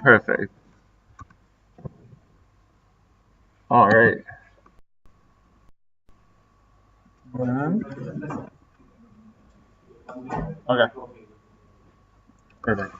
Perfect. All right. Okay. Perfect.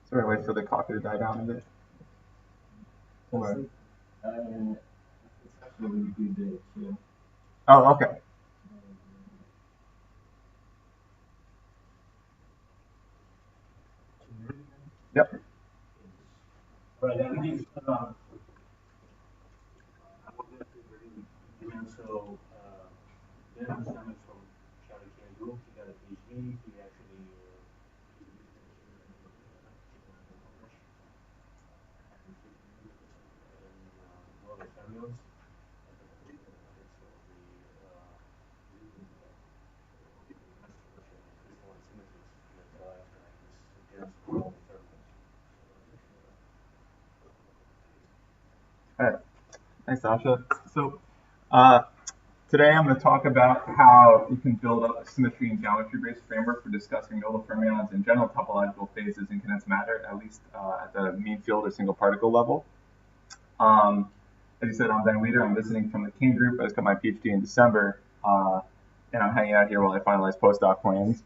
Sorry, wait for the coffee to die down a bit. Or... Oh, okay. Yep. Right, and these so then coming from Charlie Group, he got a PhD, he actually Nodal Fermions, crystalline symmetries that after this all the fermions. All right. Thanks, Sasha. So today I'm going to talk about how you can build up a symmetry and geometry-based framework for discussing nodal fermions and general topological phases in condensed matter, at least at the mean field or single particle level. As you said, I'm Ben Weeder. I'm visiting from the King Group. I just got my PhD in December, and I'm hanging out here while I finalize postdoc plans.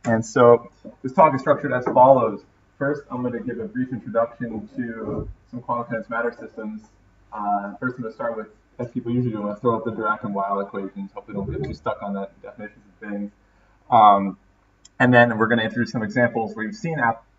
And so this talk is structured as follows. First, I'm going to give a brief introduction to some quantum condensed matter systems. First, I'm going to start with, as people usually do, I'm going to throw up the Dirac and Weyl equations. Hopefully don't get too stuck on that definitions of things. And then we're going to introduce some examples where you've seen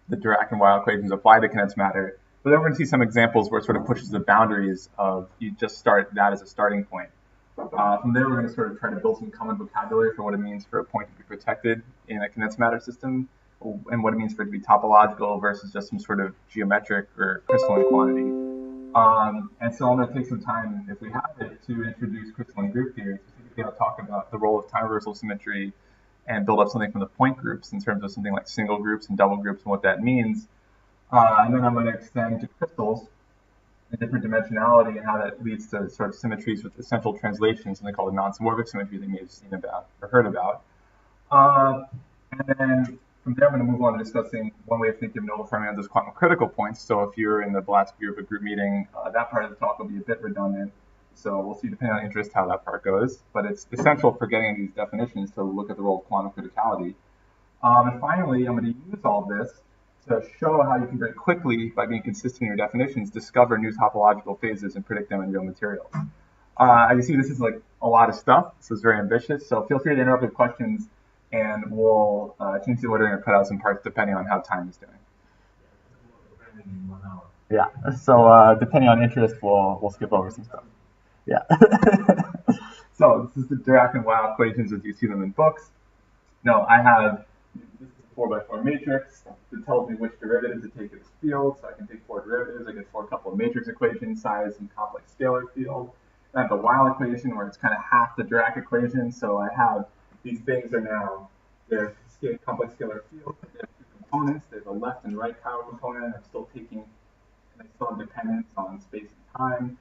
the Dirac and Weyl equations apply to condensed matter. But then we're going to see some examples where it sort of pushes the boundaries of you just start that as a starting point. From there, we're going to sort of try to build some common vocabulary for what it means for a point to be protected in a condensed matter system, and what it means for it to be topological versus just some sort of geometric or crystalline quantity. And so I'm going to take some time, if we have it, to introduce crystalline group theory. Specifically, I'll talk about the role of time reversal symmetry and build up something from the point groups in terms of something like single groups and double groups and what that means. And then I'm going to extend to crystals and different dimensionality and how that leads to sort of symmetries with essential translations, something called a non-symmorphic symmetry that you may have seen about or heard about. And then from there, I'm going to move on to discussing one way of thinking of nodal fermions as quantum critical points. So if you're in the Blast group, a group meeting, that part of the talk will be a bit redundant. So we'll see, depending on interest, how that part goes. But it's essential for getting these definitions to look at the role of quantum criticality. And finally, I'm going to use all this to show how you can very quickly, by being consistent in your definitions, discover new topological phases and predict them in real materials. As you see, this is like a lot of stuff. This is very ambitious. So feel free to interrupt with questions, and we'll change the ordering or cut out some parts depending on how time is doing. Yeah. So depending on interest, we'll skip over some stuff. Yeah. So this is the Dirac and Weyl equations as you see them in books. No, I have this is a 4x4 matrix that tells me which derivatives to take in this field. So I can take 4 derivatives. I get 4 couple of matrix equations, size, and complex scalar field. And I have the Weyl equation where it's kind of half the Dirac equation. So I have these things are now they're complex scalar fields. They have 2 components. There's a left and right power component. I'm still taking, and I still have dependence on space and time.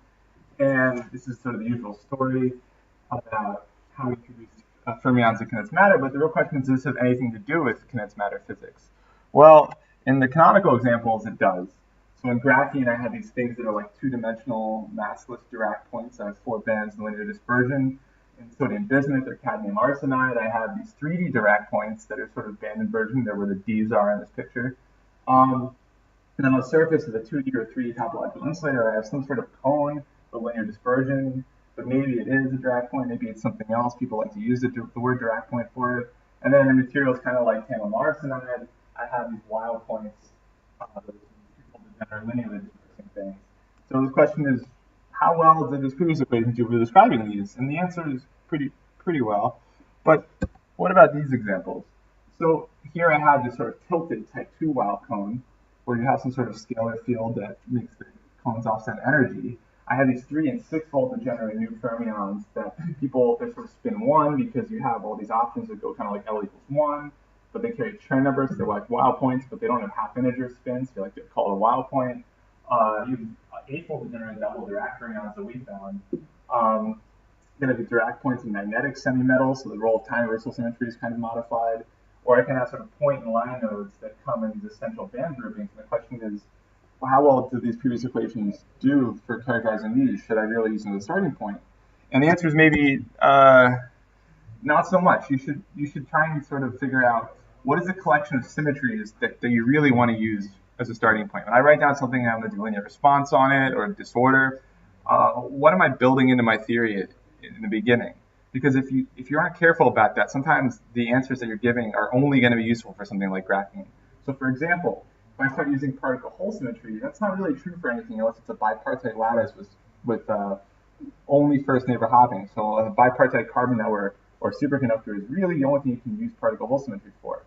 And this is sort of the usual story about how we introduce fermions in condensed matter, but the real question is, does this have anything to do with condensed matter physics? Well, in the canonical examples, it does. So in graphene, I have these things that are like 2-dimensional massless Dirac points. I have 4 bands in linear dispersion. In sodium bismuth or cadmium arsenide, I have these 3D Dirac points that are sort of band inversion. They're where the Ds are in this picture. And then on the surface of the 2D or 3D topological insulator, I have some sort of cone with linear dispersion, but maybe it is a Dirac point, maybe it's something else. People like to use the word Dirac point for it. And then the material is kind of like tandem arsenide. I have these Weyl points that are linearly dispersing things. So the question is, how well did this previous equation do for describing these? And the answer is pretty well. But what about these examples? So here I have this sort of tilted type 2 Weyl cone, where you have some sort of scalar field that makes the cones offset energy. I have these 3 and 6 volt that generate new fermions that people, they sort of spin 1 because you have all these options that go kind of like L equals 1, but they carry Chern numbers, so they're like Weyl points, but they don't have half integer spins, so you like to call it a Weyl point. You have 8 volt that generate double Dirac fermions that we found. Then I have Dirac points in magnetic semimetals, so the role of time reversal symmetry is kind of modified. Or I can have sort of point and line nodes that come in these essential band groupings. And the question is, well, how well do these previous equations do for characterizing these? Should I really use them as a starting point? And the answer is maybe not so much. You should try and sort of figure out what is the collection of symmetries that you really want to use as a starting point. When I write down something, I'm going to do linear response on it or disorder. What am I building into my theory in the beginning? Because if you aren't careful about that, sometimes the answers that you're giving are only going to be useful for something like graphene. So for example, if I start using particle hole symmetry, that's not really true for anything unless it's a bipartite lattice with only first neighbor hopping. So a bipartite carbon network or superconductor is really the only thing you can use particle hole symmetry for.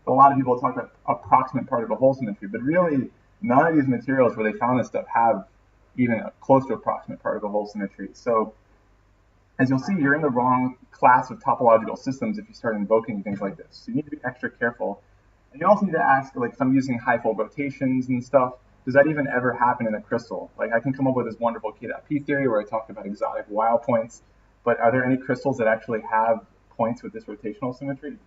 But a lot of people talk about approximate particle hole symmetry, but really none of these materials where they found this stuff have even a close to approximate particle hole symmetry. So as you'll see, you're in the wrong class of topological systems if you start invoking things like this. So you need to be extra careful. And you also need to ask, like, if I'm using high-fold rotations and stuff, does that even ever happen in a crystal? Like, I can come up with this wonderful K.P theory where I talk about exotic Weyl points, but are there any crystals that actually have points with this rotational symmetry?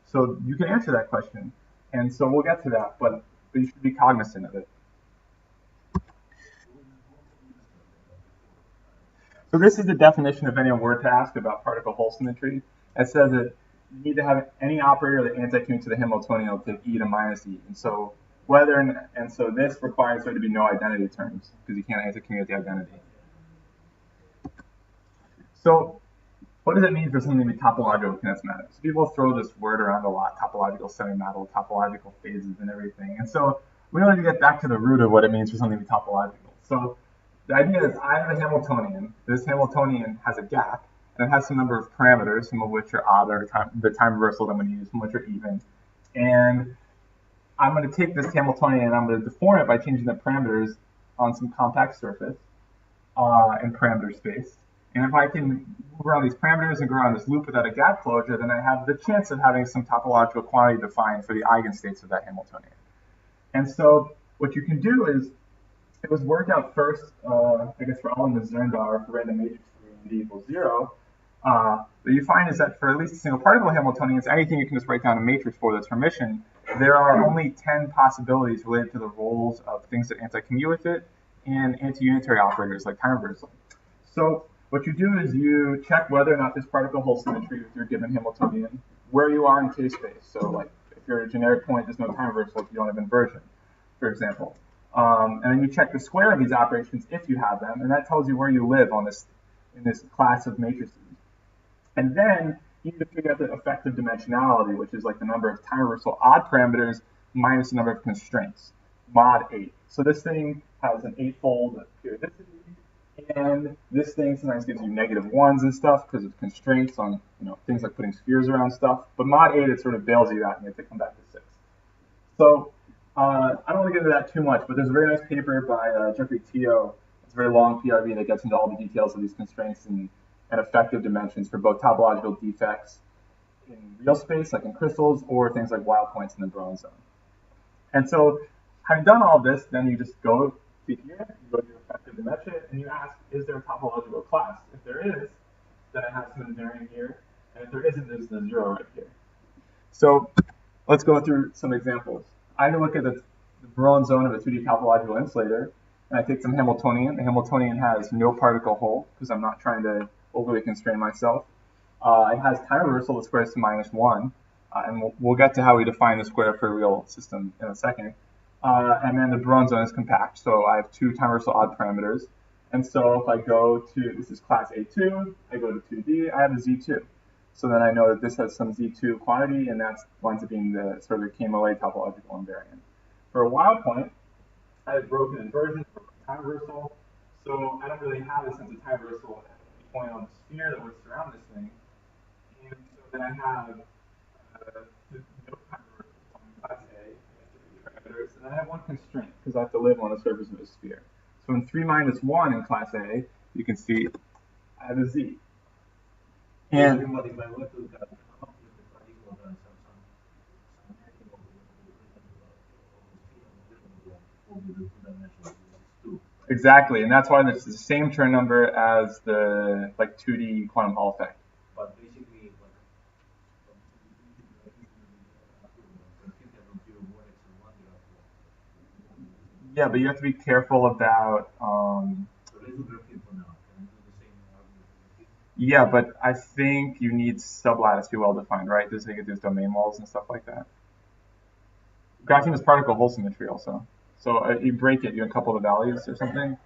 So you can answer that question. And so we'll get to that, but you should be cognizant of it. So this is the definition if anyone were to ask about particle hole symmetry. It says that you need to have any operator that anti-commutes to the Hamiltonian will take e to minus e. And so so this requires there to be no identity terms because you can't anti-commute the identity. So what does it mean for something to be topological condensed matter? So people throw this word around a lot, topological semimetal, topological phases and everything. And so we want to get back to the root of what it means for something to be topological. So the idea is I have a Hamiltonian. This Hamiltonian has a gap, and it has some number of parameters, some of which are odd, or the time reversal that I'm going to use, some of which are even. And I'm going to take this Hamiltonian and I'm going to deform it by changing the parameters on some compact surface in parameter space. And if I can move around these parameters and go around this loop without a gap closure, then I have the chance of having some topological quantity defined for the eigenstates of that Hamiltonian. And so what you can do is, it was worked out first, I guess, for all in the Zerndauer for random matrix theory d equals 0. What you find is that for at least a single particle Hamiltonians, anything you can just write down a matrix for that's Hermitian, there are only 10 possibilities related to the roles of things that anti-commute with it and anti-unitary operators like time reversal. So what you do is you check whether or not this particle holds symmetry with your given Hamiltonian, where you are in k-space. So like if you're at a generic point, there's no time reversal if you don't have inversion, for example. And then you check the square of these operations if you have them, and that tells you where you live on in this class of matrices. And then you need to figure out the effective dimensionality, which is like the number of time reversal odd parameters minus the number of constraints, mod 8. So this thing has an 8-fold periodicity, and this thing sometimes gives you -1s and stuff because of constraints on things like putting spheres around stuff. But mod 8, it sort of bails you out, and you have to come back to 6. So I don't want to get into that too much, but there's a very nice paper by Jeffrey Teo. It's a very long PRV that gets into all the details of these constraints and effective dimensions for both topological defects in real space, like in crystals, or things like Weyl points in the Bron zone. And so, having done all this, then you just go to here, you go to your effective dimension, and you ask, is there a topological class? If there is, then it has some invariant here, and if there isn't, there's the 0 right here. So let's go through some examples. I can look at the Bron zone of a 2D topological insulator, and I take some Hamiltonian. The Hamiltonian has no particle hole, because I'm not trying to overly constrain myself. It has time reversal that squares to -1, and we'll get to how we define the square for a real system in a second. And then the Bron zone is compact, so I have two time reversal odd parameters. And so if I go to, this is class A2, I go to 2D, I have a Z2. So then I know that this has some Z2 quantity, and that winds up being the sort of the KMOA topological invariant. For a Weyl point, I have broken inversion, broken time reversal, so I don't really have a sense of time reversal at any point on the sphere that would surround this thing. And so then I have no time reversal on class A, I have 3 parameters, and then I have one constraint, because I have to live on the surface of a sphere. So in 3 minus 1 in class A, you can see I have a Z. And exactly, and that's why it's the same Chern number as the like 2D quantum Hall effect. But basically, Yeah, but you have to be careful about. Yeah, but I think you need sublattice to be well defined, right? Just like there's domain walls and stuff like that. Graphene is particle hole symmetry also. So you break it, you couple the values or something,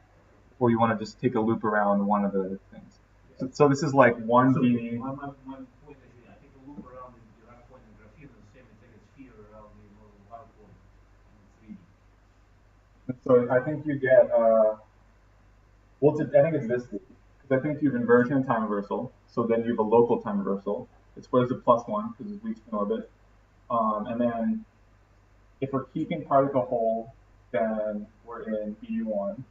or you want to just take a loop around one of the things. So this is like 1D. My point is, I think a loop around the Dirac point and graphene is the same as like a sphere around the Weyl point in 3D. So I think you get, well, I think it's this loop. Because I think you have inversion and time reversal. So then you have a local time reversal. It squares to +1 because it's weak spin orbit. And then if we're keeping particle hole, then we're in B1. And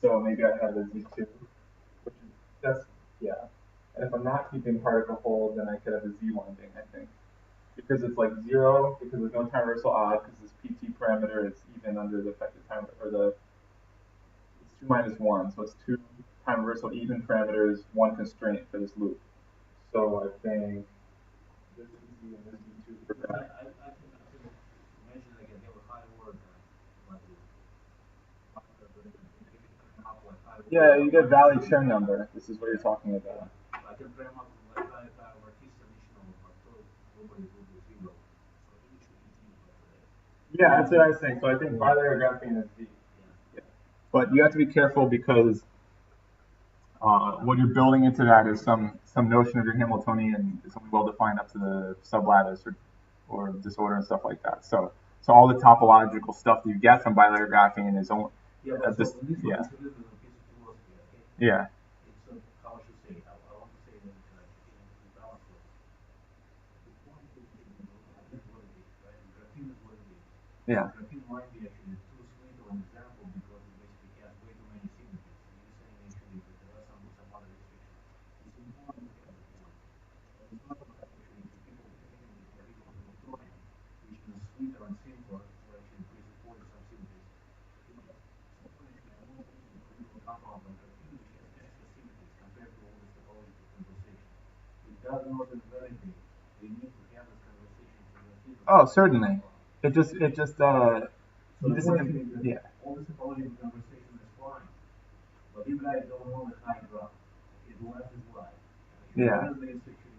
so maybe I have a Z2, which is, that's, yeah. And if I'm not keeping particle hole, then I could have a Z winding, I think. Because it's like 0, because there's no time reversal odd, because this PT parameter is even under the effective time, or it's 2 minus 1, so it's 2 time reversal even parameters, 1 constraint for this loop. So I think this is Z and this is 2 for that. I can imagine like I have a high order, Yeah, you get valley Chern number. This is what you're talking about. I can frame up like high additional, but nobody will do 0. Yeah, that's what I was saying. So I think bilayer graphene is Z. Yeah. But you have to be careful because what you're building into that is some notion of your Hamiltonian is only well defined up to the sublattice or disorder and stuff like that. So all the topological stuff that you get from bilayer graphene is only yeah. Yeah. It's how I should say it. I want to say that in balance way. The point is what it is, right? Graphene is what it is. Yeah. Graphene might be actually too sweet of an example because it basically has way too many symmetries. And you're saying actually that there are some other restrictions. It's important to have the point. But it's not about actually for people thinking this particular Hamiltonian, which is sweeter and simpler, or actually presupposes some symmetries. Compound like graphene, which has extra symmetries compared to all this topological conversation. It does not invariably we need to have this conversation for graphene. Oh, certainly. It just so yeah. All this topological conversation is fine, but you guys don't know the high ground. Okay, the left is right. Yeah.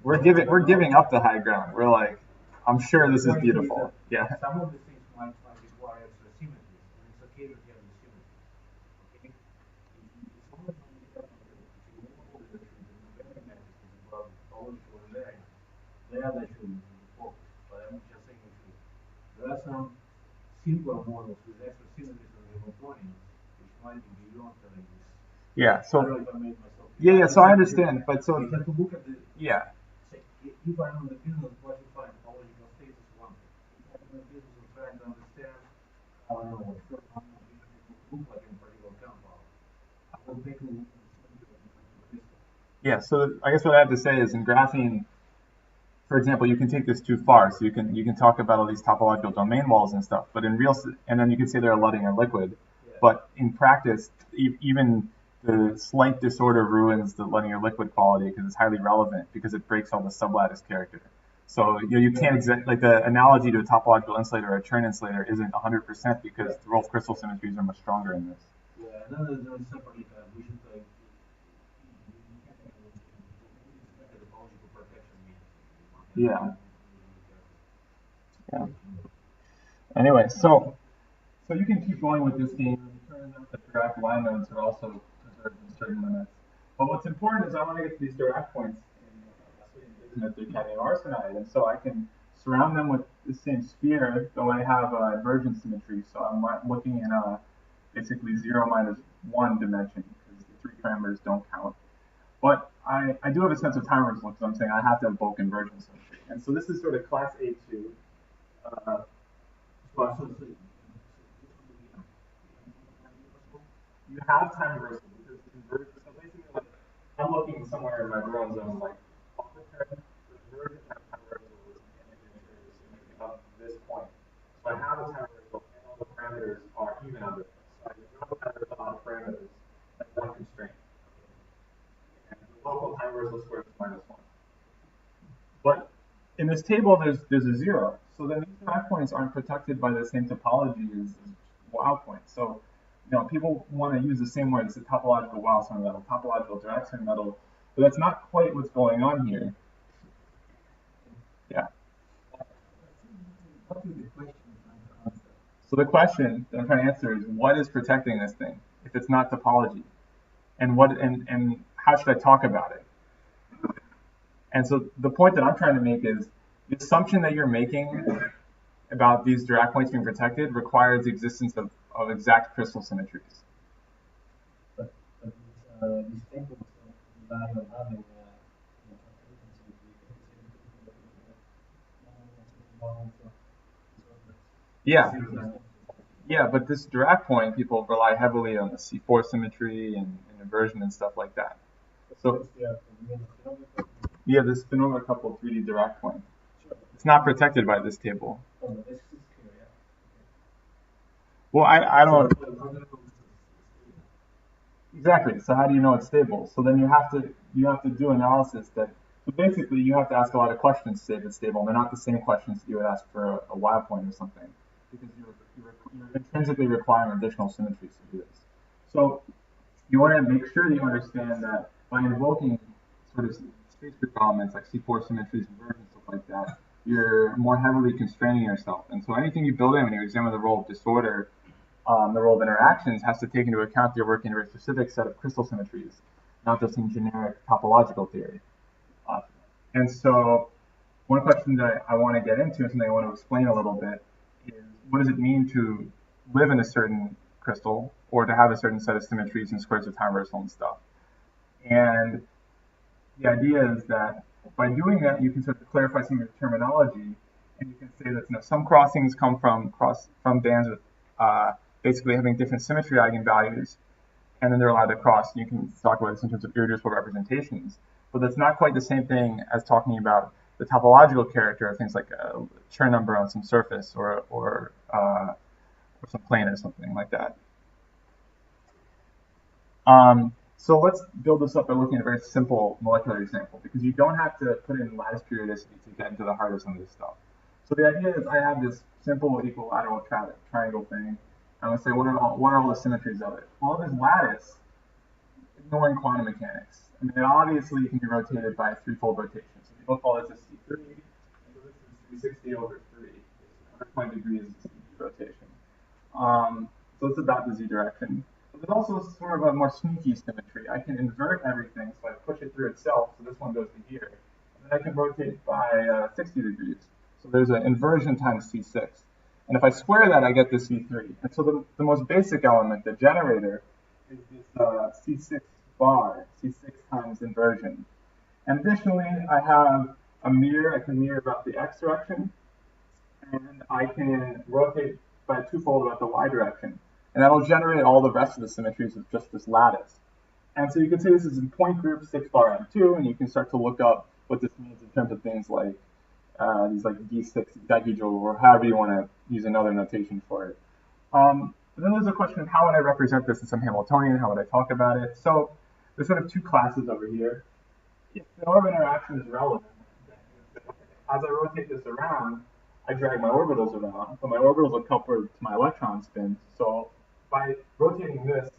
We're giving up the high ground. We're like, I'm sure this is beautiful. Yeah. Some of the things might require extra symmetries, and it's okay to have the symmetries. Okay? It's only when you have the local direction, the invariant matrix is above the topological invariant. They are actually the focus. But I'm just saying actually, there are some simpler models with extra symmetries on the Hamiltonians, which might be beyond this. Yeah. So. I don't know if I made myself clear. Yeah. So I understand, but so. You have to look at the. Yeah. Say, if I'm in the business of classifying topological states is one thing. If I'm in the business of trying to understand, I don't know, what look like in a particular compound, I will take a look at the crystal. Yeah. So I guess what I have to say is in graphene, for example, you can take this too far. So you can talk about all these topological domain walls and stuff, but in real, and then you can say they're Ludding and liquid. Yeah. But in practice, even the slight disorder ruins the Ludding or liquid quality because it's highly relevant because it breaks all the sublattice character. So you can't like the analogy to a topological insulator or a Chern insulator isn't 100% because the Rolf crystal symmetries are much stronger in this. Yeah, another separately we should Yeah. Yeah. Anyway, so you can keep going with this game. It turns out that Dirac line nodes are also preserved in certain limits. But what's important is I want to get to these Dirac points in bismuth or cadmium arsenide, and so I can surround them with the same sphere, though I have inversion symmetry. So I'm looking in basically 0 minus 1 dimension because the 3 parameters don't count. But I do have a sense of time reversal because I'm saying I have to have bulk inversion symmetry. And so this is sort of class A2. You have time reversal because conversion. So basically, like I'm looking somewhere in my Bruin zone, like on the term, the conversion time reversal is in the interior symmetry of this point. So I have a time reversal, and all the parameters are even under this. So I know that there's a lot of parameters. That's one constraint. And the local time reversal squared is minus 1. But in this table, there's a 0. So then these Dirac points aren't protected by the same topology as Weyl points. So people want to use the same word as the topological Weyl semimetal, topological Dirac semimetal, but that's not quite what's going on here. Yeah. So the question that I'm trying to answer is, what is protecting this thing if it's not topology, and how should I talk about it? And so the point that I'm trying to make is the assumption that you're making about these Dirac points being protected requires the existence of exact crystal symmetries. But these tables rely on having Yeah, but this Dirac point, people rely heavily on the C4 symmetry and inversion and stuff like that. So yeah, the spin-over coupled 3D Dirac point. It's not protected by this table. Well, I don't. Exactly. So how do you know it's stable? So then you have to do analysis that. So basically, you have to ask a lot of questions to say if it's stable. And they're not the same questions that you would ask for a Weyl point or something, because you're intrinsically requiring additional symmetries to do this. So you want to make sure that you understand that by invoking sort of space elements like C4 symmetries, inversion, stuff like that, you're more heavily constraining yourself. And so anything you build in when you examine the role of disorder, the role of interactions, has to take into account that you're working in a very specific set of crystal symmetries, not just in generic topological theory. And so one question that I want to get into, and something I want to explain a little bit, is what does it mean to live in a certain crystal or to have a certain set of symmetries and squares of time reversal and stuff. And the idea is that by doing that, you can sort of clarify some of your terminology, and you can say that some crossings come from bands with basically having different symmetry eigenvalues, and then they're allowed to cross. You can talk about this in terms of irreducible representations, but that's not quite the same thing as talking about the topological character of things like a Chern number on some surface or some plane or something like that. So let's build this up by looking at a very simple molecular example, because you don't have to put in lattice periodicity to get into the heart of some of this stuff. So the idea is I have this simple equilateral triangle thing. I'm going to say, what are all the symmetries of it? Well, this lattice, ignoring quantum mechanics, I mean, obviously it can be rotated by a threefold rotation. So people call this a C3, and so this is 360 over 3. 120 degrees is the rotation. So it's about the z direction. But there's also sort of a more sneaky symmetry. I can invert everything, so I push it through itself, so this one goes to here. And then I can rotate by 60 degrees. So there's an inversion times C6. And if I square that, I get this C3. And so the most basic element, the generator, is this C6 bar, C6 times inversion. And additionally, I have a mirror. I can mirror about the x direction, and I can rotate by a twofold about the y direction. And that'll generate all the rest of the symmetries of just this lattice. And so you can say this is in point group 6 bar M2, and you can start to look up what this means in terms of things like these like D6 dihedral, or however you want to use another notation for it. But then there's a question of how would I represent this in some Hamiltonian, how would I talk about it? So there's sort of two classes over here. If the orbital interaction is relevant, as I rotate this around, I drag my orbitals around, but my orbitals are coupled to my electron spins. So by rotating this,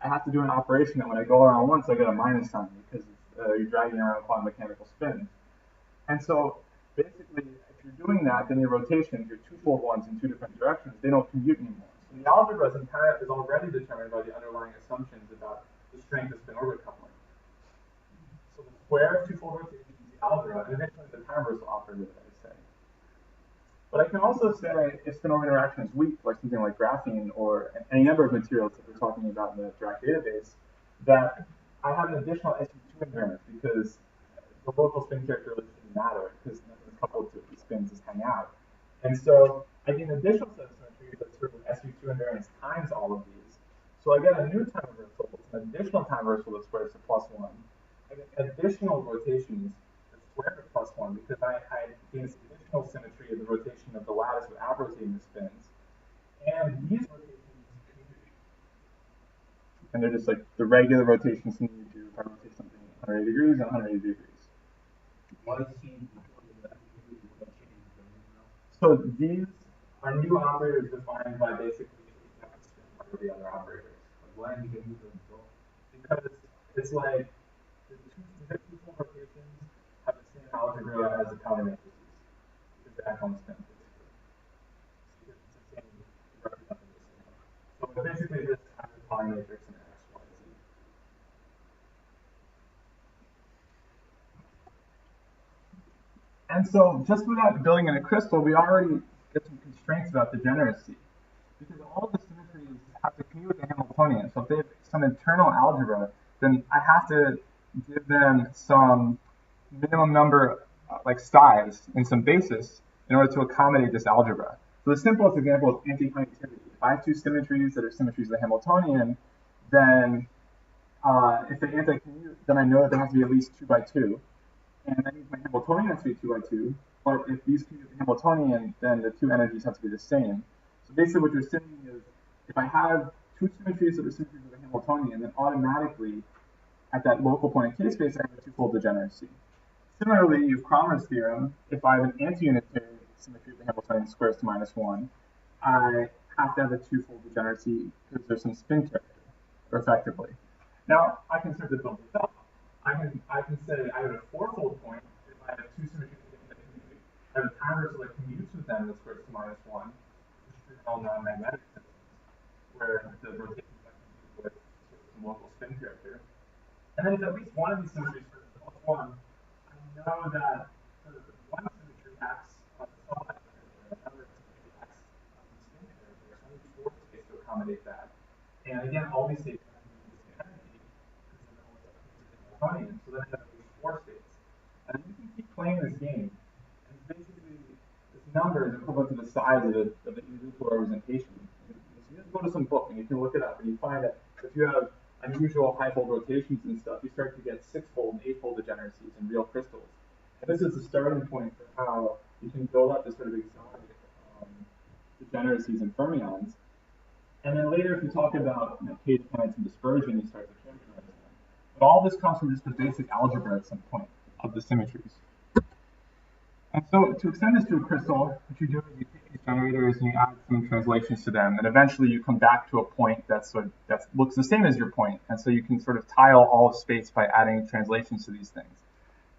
I have to do an operation that when I go around once, I get a minus sign because you're dragging around quantum mechanical spins. And so basically, I If you're doing that, then your rotations, your twofold ones in two different directions, they don't commute anymore. So the algebra is already determined by the underlying assumptions about the strength of spin-orbit coupling. So the square of twofold rotation is the algebra, and eventually the time reversal operator that I say. But I can also say if spin-orbit interaction is weak, like something like graphene or any number of materials that we're talking about in the Dirac database, that I have an additional SU2 invariance because the local spin characteristic doesn't matter because nothing's coupled to it, the spins just hang out. And so I get an additional set of symmetry that's sort of SU2 invariance times all of these. So I get a new time reversal, an additional time reversal that squares to +1. I get additional rotations that square to +1 because I gain this additional symmetry of the rotation of the lattice without rotating the spins. And these rotations commute. And they're just like the regular rotations you do if I rotate something 180 degrees and 180 degrees. So these are new operators defined by basically the other operators. Why do you use them? Because it's like the two full rotations have the same algebra as the powder matrices. Because they act on spin, basically. So it's the same representative signal. So basically this has a powder matrix in X, Y, Z. And so just without building in a crystal, we already get some constraints about degeneracy. Because all of the symmetries have to commute with the Hamiltonian. So if they have some internal algebra, then I have to give them some minimum number, like size, and some basis in order to accommodate this algebra. So the simplest example is anti-conductivity. If I have two symmetries that are symmetries of the Hamiltonian, then if they anti-commute, then I know that they have to be at least 2 by 2. And that means my Hamiltonian has to be 2 by 2. But if these commute the Hamiltonian, then the two energies have to be the same. So basically what you're saying is, if I have two symmetries that are symmetries of the Hamiltonian, then automatically, at that local point in K-space, I have a twofold degeneracy. Similarly, you have Cramer's theorem. If I have an anti-unitary symmetry of the Hamiltonian squares to -1, I have to have a twofold degeneracy because there's some spin character, effectively. Now, I can start to build this up. I can say I have a fourfold point if I have two symmetries that commute. I have a time reversal that commutes with them that squares to -1, which is all non-magnetic systems, where the rotation is with some local spin character. And then if at least one of these symmetries squares to +1, I know that one symmetry acts on the solid character, another symmetry acts on the spin character. So I need 4 states to accommodate that. And again, all these states have to be the same energy because they're all Hamiltonian. So then I have at least 4 states. And you can keep playing this game. And basically, this number is equivalent to the size of the individual representation. So you just go to some book and you can look it up and you find that if you have unusual high-fold rotations and stuff, you start to get 6-fold and 8-fold degeneracies in real crystals. And this is the starting point for how you can build up this sort of exotic degeneracies in fermions. And then later, if you talk about K-dependence and dispersion, you start to characterize them. But all this comes from just the basic algebra at some point of the symmetries. And so to extend this to a crystal, what you do is you take these generators and you add some translations to them, and eventually you come back to a point that looks the same as your point. And so you can sort of tile all of space by adding translations to these things.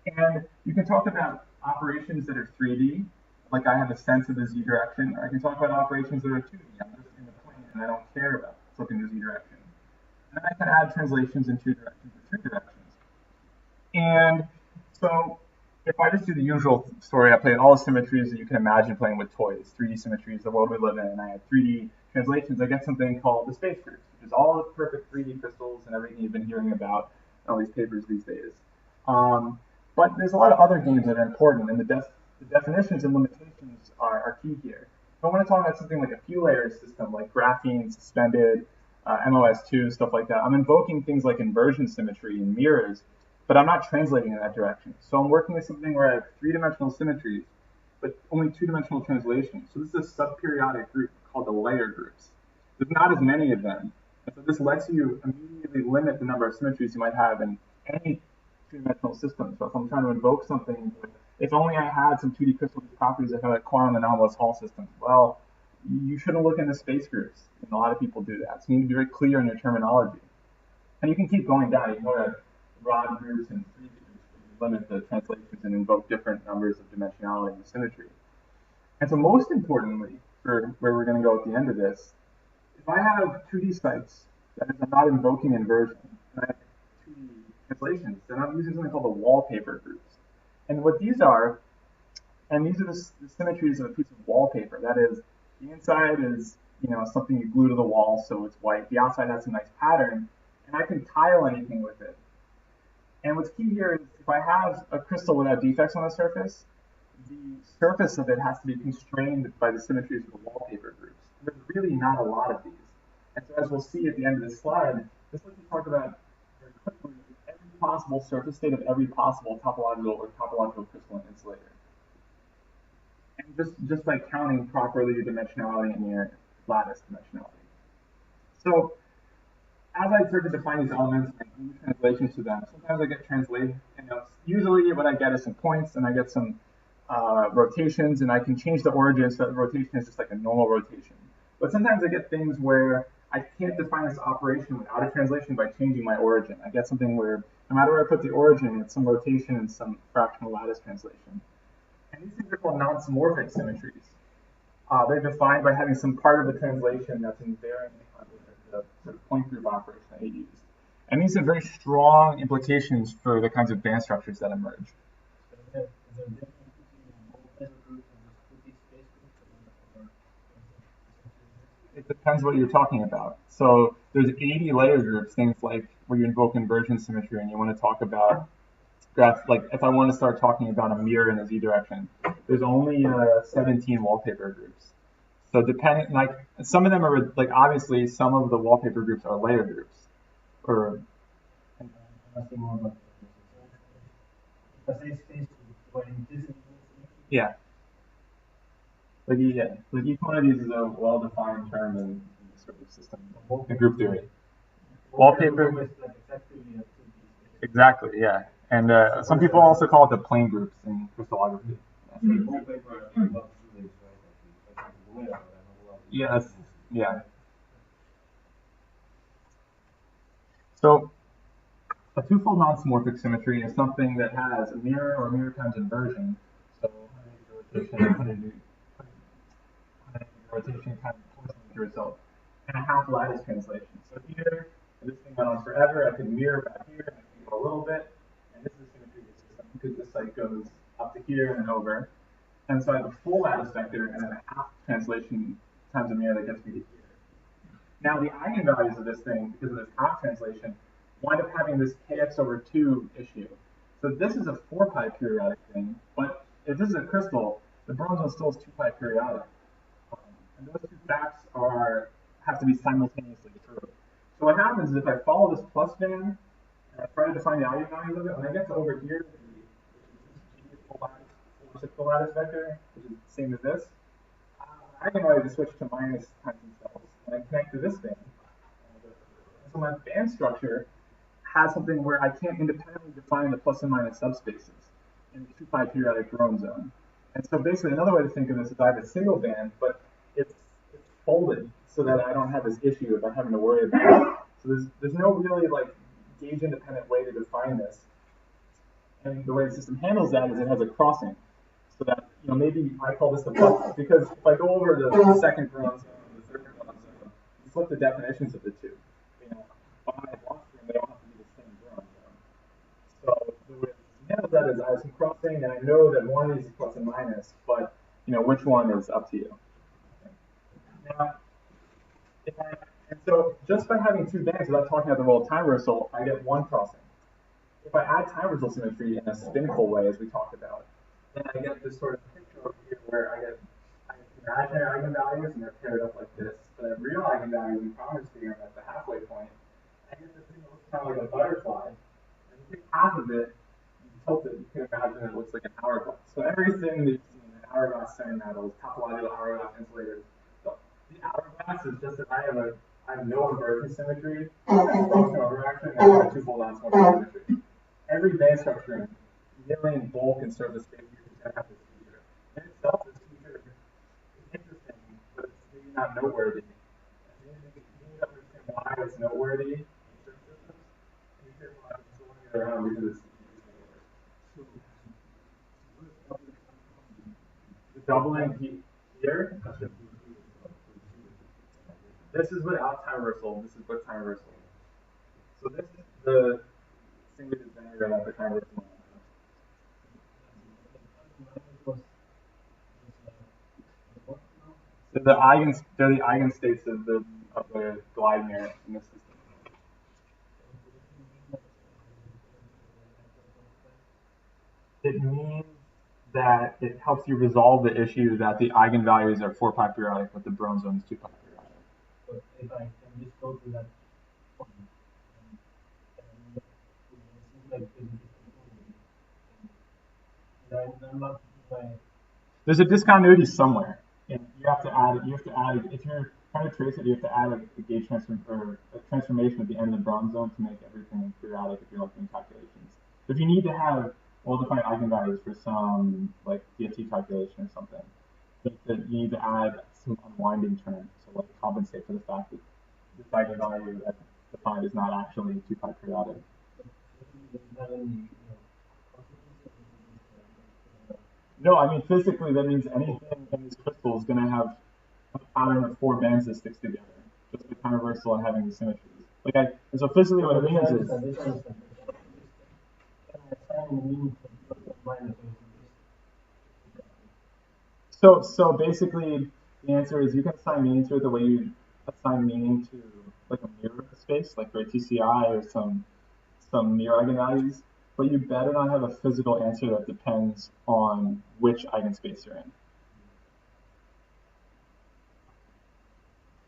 And you can talk about operations that are 3D, like I have a sense of the z direction, or I can talk about operations that are 2D. I'm just in the plane and I don't care about flipping the z direction. And then I can add translations in 2 directions or 3 directions. And so if I just do the usual story, I play all the symmetries that you can imagine playing with toys, 3D symmetries, the world we live in, and I have 3D translations, I get something called the space groups, which is all the perfect 3D crystals and everything you've been hearing about in all these papers these days. But there's a lot of other games that are important, and the definitions and limitations are key here. If I want to talk about something like a few layer system, like graphene, suspended, MOS2, stuff like that, I'm invoking things like inversion symmetry and mirrors, but I'm not translating in that direction. So I'm working with something where I have 3-dimensional symmetries, but only 2-dimensional translations. So this is a subperiodic group called the layer groups. There's not as many of them. And so this lets you immediately limit the number of symmetries you might have in any 3-dimensional system. So if I'm trying to invoke something, if only I had some 2D crystal properties that have like quantum anomalous Hall systems, well, you shouldn't look into space groups. And a lot of people do that. So you need to be very clear in your terminology. And you can keep going down. You can go to rod groups and 3D groups where you limit the translations and invoke different numbers of dimensionality and symmetry. And so most importantly, for where we're going to go at the end of this, if I have 2D sites, that is, I'm not invoking inversion, and I have 2D translations, then I'm using something called the wallpaper groups. And what these are, and these are the symmetries of a piece of wallpaper. That is, the inside is, something you glue to the wall so it's white. The outside has a nice pattern, and I can tile anything with it. And what's key here is if I have a crystal without defects on the surface of it has to be constrained by the symmetries of the wallpaper groups. There's really not a lot of these. And so as we'll see at the end of this slide, this lets you talk about very quickly every possible surface state of every possible topological or topological crystalline insulator. And just by counting properly your dimensionality and your lattice dimensionality. So as I start to define these elements and do translations to them, sometimes I get translated, usually what I get is some points and I get some rotations, and I can change the origin so that the rotation is just like a normal rotation. But sometimes I get things where I can't define this operation without a translation by changing my origin. I get something where no matter where I put the origin, it's some rotation and some fractional lattice translation. And these things are called non-symmorphic symmetries. They're defined by having some part of the translation that's invariant with the sort of point group operation that you use. And these have very strong implications for the kinds of band structures that emerge. It depends what you're talking about. So there's 80 layer groups, things like where you invoke inversion symmetry and you want to talk about graphs, like if I want to start talking about a mirror in the z direction, there's only 17 wallpaper groups. So depending, like some of them are like obviously some of the wallpaper groups are layer groups, or yeah. Like each one of these is a well-defined term in the sort of system, in group theory. Wallpaper. Exactly, yeah. And some people also call it the plane groups in crystallography. Yes, yeah. So a twofold non-symmorphic symmetry is something that has a mirror or mirror times inversion. So 180 rotation times forcing the result, and a half lattice translation. So here, if this thing went on forever, I could mirror back here, and I can go a little bit, and this is a symmetry of the system because this site goes up to here and over. And so I have a full lattice vector and then a half translation times a mirror that gets me to here. Now the eigenvalues of this thing, because of this half translation, wind up having this kx over 2 issue. So this is a 4 pi periodic thing, but if this is a crystal, the bronze one still is 2 pi periodic. And those two facts have to be simultaneously true. So what happens is if I follow this plus band, and I try to define the eigenvalues of it, when I get to over here, the lattice vector, which is the same as this, I can always switch to minus times themselves, and I connect to this band. So my band structure has something where I can't independently define the plus and minus subspaces in the 2 pi periodic Rome zone. And so basically another way to think of this is I have a single band, but it's folded so that I don't have this issue of having to worry about it. So there's no really like gauge independent way to define this. And the way the system handles that is it has a crossing. So that, maybe I call this the plus, because if I go over the second Rome zone, the third Rome zone, you flip the definitions of the two. By blockstream, they don't have to be the same Rome zone. So the way it handles that is I have some crossing, and I know that one of these is plus and minus, but which one is up to you. Now, and so just by having 2 bands without talking about the role of time reversal, I get 1 crossing. If I add time reversal symmetry in a spinful way, as we talked about, then I get this sort of picture over here where I get imaginary eigenvalues and they're paired up like this, but I have real eigenvalues in Converse theorem at the halfway point. I get this thing that looks kind of like a butterfly, and you take half of it and tilt it, you can imagine it looks like an hourglass. So everything that you see in the hourglass semimetals, topological hourglass insulators, the hourglass is just that I have no inversion symmetry, functional interaction, and I have a twofold non-symmorphic symmetry. Every band structure in million bulk and surface space is going to have this feature. In itself, this feature is interesting, but it's maybe not noteworthy. And you need to understand why it's noteworthy in certain systems, and you can throwing it around because it's the doubling. Here, this is without time reversal. This is with time reversal. So this is the thing we just generated at the time reversal. So they're the eigenstates of the glide mirror in this system. It means that it helps you resolve the issue that the eigenvalues are 4 pi periodic, but the Bron zone is 2 pi periodic. But if I can just go to that point, there's a discontinuity somewhere, and you have to add it. If you're trying to trace it, you have to add a gauge transform or a transformation at the end of the Bron zone to make everything periodic if you're like doing calculations. If you need to have well-defined eigenvalues for some like DFT calculation or something, that you need to add some unwinding term to like compensate for the fact that this eigenvalue that's defined is not actually 2 pi periodic. No, I mean physically that means anything in this crystal is going to have a pattern of 4 bands that sticks together, just with time reversal and having the symmetries. And so physically what it means is. So basically the answer is you can assign meaning to it the way you assign meaning to like a mirror space, like for a TCI or some mirror eigenvalues, but you better not have a physical answer that depends on which eigenspace you're in.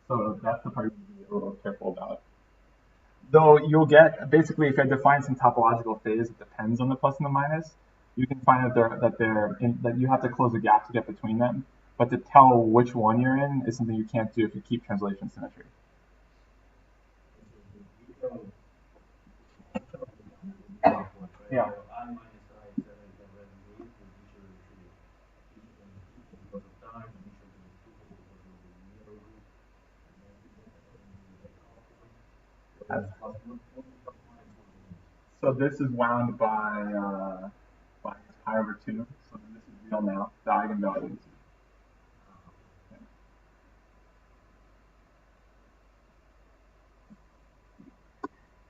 So that's the part you need to be a little careful about. Though you'll get, basically, if I define some topological phase that depends on the plus and the minus, you can find that you have to close a gap to get between them. But to tell which one you're in is something you can't do if you keep translation symmetry. Yeah. So this is wound by pi over 2. So this is real now, the eigenvalues.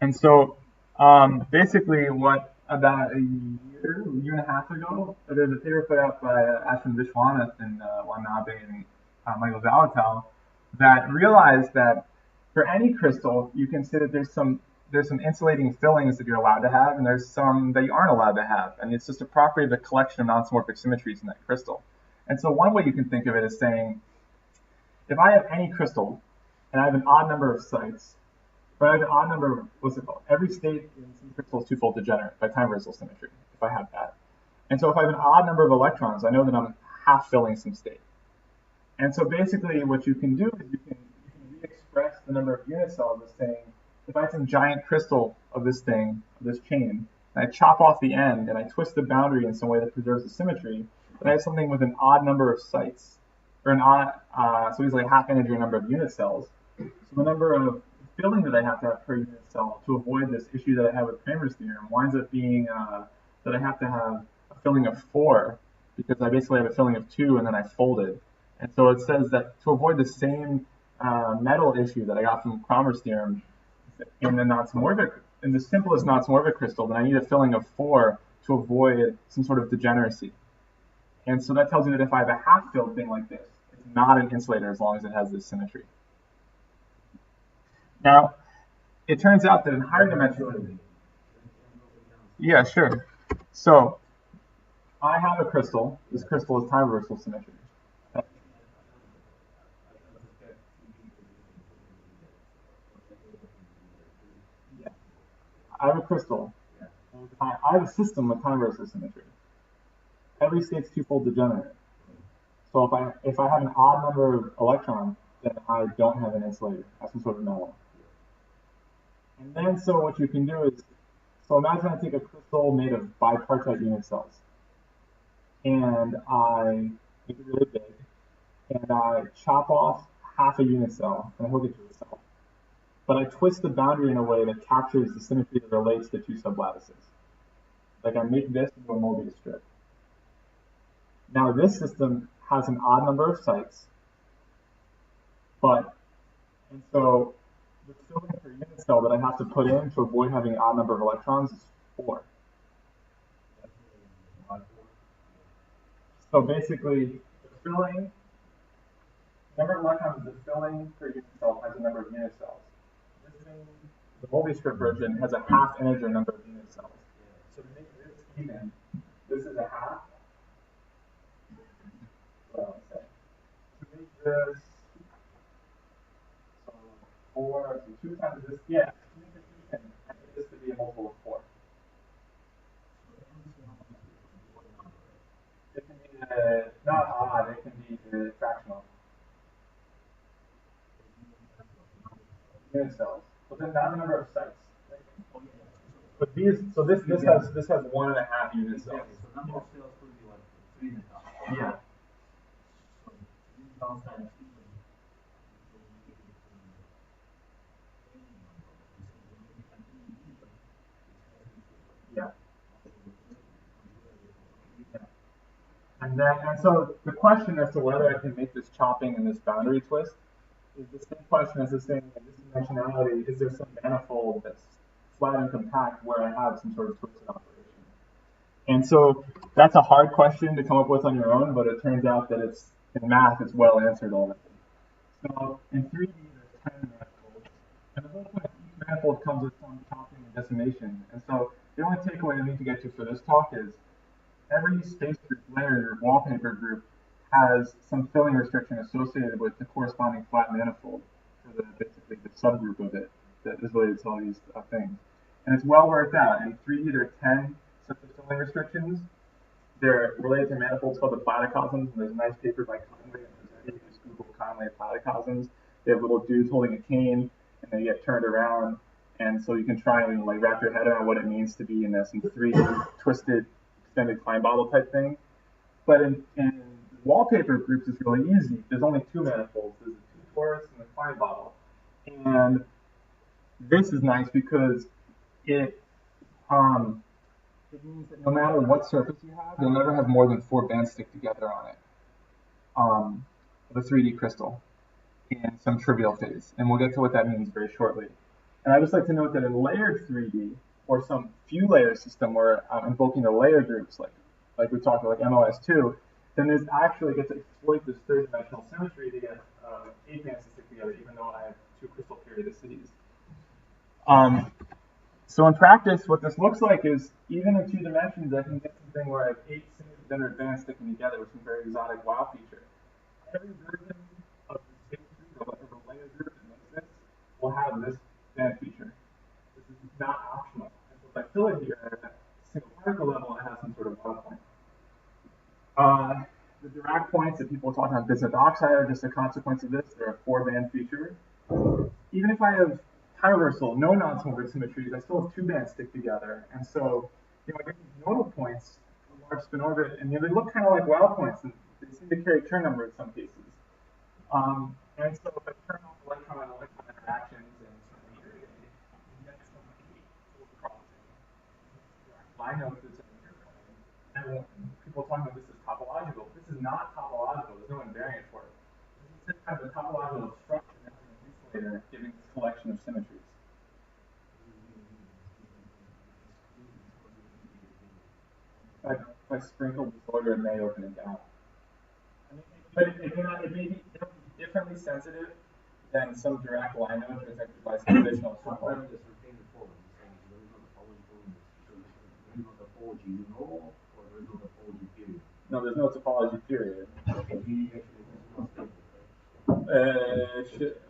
And so basically what about a year and a half ago, there's a paper put out by Ashwin Vishwanath and Wanabe and Michael Zalatal that realized that for any crystal, you can say that there's some insulating fillings that you're allowed to have, and there's some that you aren't allowed to have. And it's just a property of the collection of non-symmorphic symmetries in that crystal. And so one way you can think of it is saying, if I have any crystal, and I have an odd number of sites, but I have an odd number of, what's it called? Every state in some crystal is twofold degenerate by time reversal symmetry, if I have that. And so if I have an odd number of electrons, I know that I'm half filling some state. And so basically what you can do is you can re-express the number of unit cells as saying, if I have some giant crystal of this thing, of this chain, and I chop off the end and I twist the boundary in some way that preserves the symmetry, then I have something with an odd number of sites, or an odd, so it's like half integer number of unit cells. So the number of filling that I have to have per unit cell to avoid this issue that I have with Cramer's theorem winds up being that I have to have a filling of 4 because I basically have a filling of 2 and then I fold it. And so it says that to avoid the same metal issue that I got from Cramer's theorem in the simplest non-symmorphic crystal, then I need a filling of 4 to avoid some sort of degeneracy. And so that tells me that if I have a half-filled thing like this, it's not an insulator as long as it has this symmetry. Now, it turns out that in higher dimensional... Yeah, sure. So, I have a crystal. This crystal is time reversal symmetry. Yeah. I have a crystal. I have a system with time reversal symmetry. Every state's twofold degenerate. So if I have an odd number of electrons, then I don't have an insulator. I have some sort of metal. And then so what you can do is, so imagine I take a crystal made of bipartite unit cells, and I make it really big, and I chop off half a unit cell, and I hook it to a cell. But I twist the boundary in a way that captures the symmetry that relates the two sublattices. Like I make this into a Mobius strip. Now this system has an odd number of sites, and so the filling per unit cell that I have to put in to avoid having an odd number of electrons is 4. So basically, the filling, number of electrons, the filling per unit cell has a number of unit cells. This thing, the multi-script version has a half integer number of unit cells. So to make this even, this is a half. Well, say, to make this, so 4, so 2 times this, yeah, to make this even, I need this to be a multiple of 4. It can be not odd, it can be fractional. Unit cells, but then not the number of sites. But these, so this has 1.5 unit cells. So number of cells could be like 3 and a half. Yeah. So these cells are Yeah. And so the question as to whether I can make this chopping and this boundary twist is the same question as the same in this dimensionality. Is there some manifold that's flat and compact where I have some sort of twisted operation? And so that's a hard question to come up with on your own, but it turns out that it's in math, it's well answered already. So in 3D, there's 10 manifolds, and the whole point of each manifold comes with some chopping and decimation. And so the only takeaway I need to get to for this talk is every space group layer or wallpaper group has some filling restriction associated with the corresponding flat manifold for basically the subgroup of it that is related to all these things. And it's well worked out. In 3D, there are 10 such filling restrictions. They're related to manifolds called the platicosms, and there's a nice paper by Conway and Rossetti. Just Google Conway platicosms. They have little dudes holding a cane, and they get turned around, and so you can try and like wrap your head around what it means to be in this 3D twisted extended Klein bottle type thing. But in wallpaper groups, it's really easy. There's only 2 manifolds. There's a 2-torus and a Klein bottle. And this is nice because it means that no matter what surface you have, you'll never have more than 4 bands stick together on it. Of a 3D crystal in some trivial phase. And we'll get to what that means very shortly. And I just like to note that in layered 3D, or some few layer system where I'm invoking the layer groups, like we talked about, like MOS2, then there's actually get to exploit this 3-dimensional symmetry to get 8 bands to stick together, even though I have 2 crystal periodicities. So in practice, what this looks like is even in 2 dimensions, I can get something where I have 8 single-centered bands sticking together with some very exotic wow feature. Every version of the space group or the layer group that makes this will have this band feature. This is not optional. And so if I fill it here at a single particle level, I have some sort of wow point. The Dirac points that people are talking about bismuth oxide are just a consequence of this. They're a 4-band feature. Even if I have time reversal, no non-symmetric symmetries, I still have 2 bands stick together. And so, I get these nodal points in large spin orbit, and they look kind of like Weyl points, and they seem to carry turn number in some cases. And so if I turn off electron-electron interactions in some period, you get some full crossing. I know this is and people are talking about this as topological. This is not topological. There's no invariant for it. This is kind of a topological obstruction as an insulator giving this collection of symmetries. If I sprinkle disorder, it may open a gap. But it may be differently sensitive than some Dirac line node protected by some additional support. No, there's no topology period.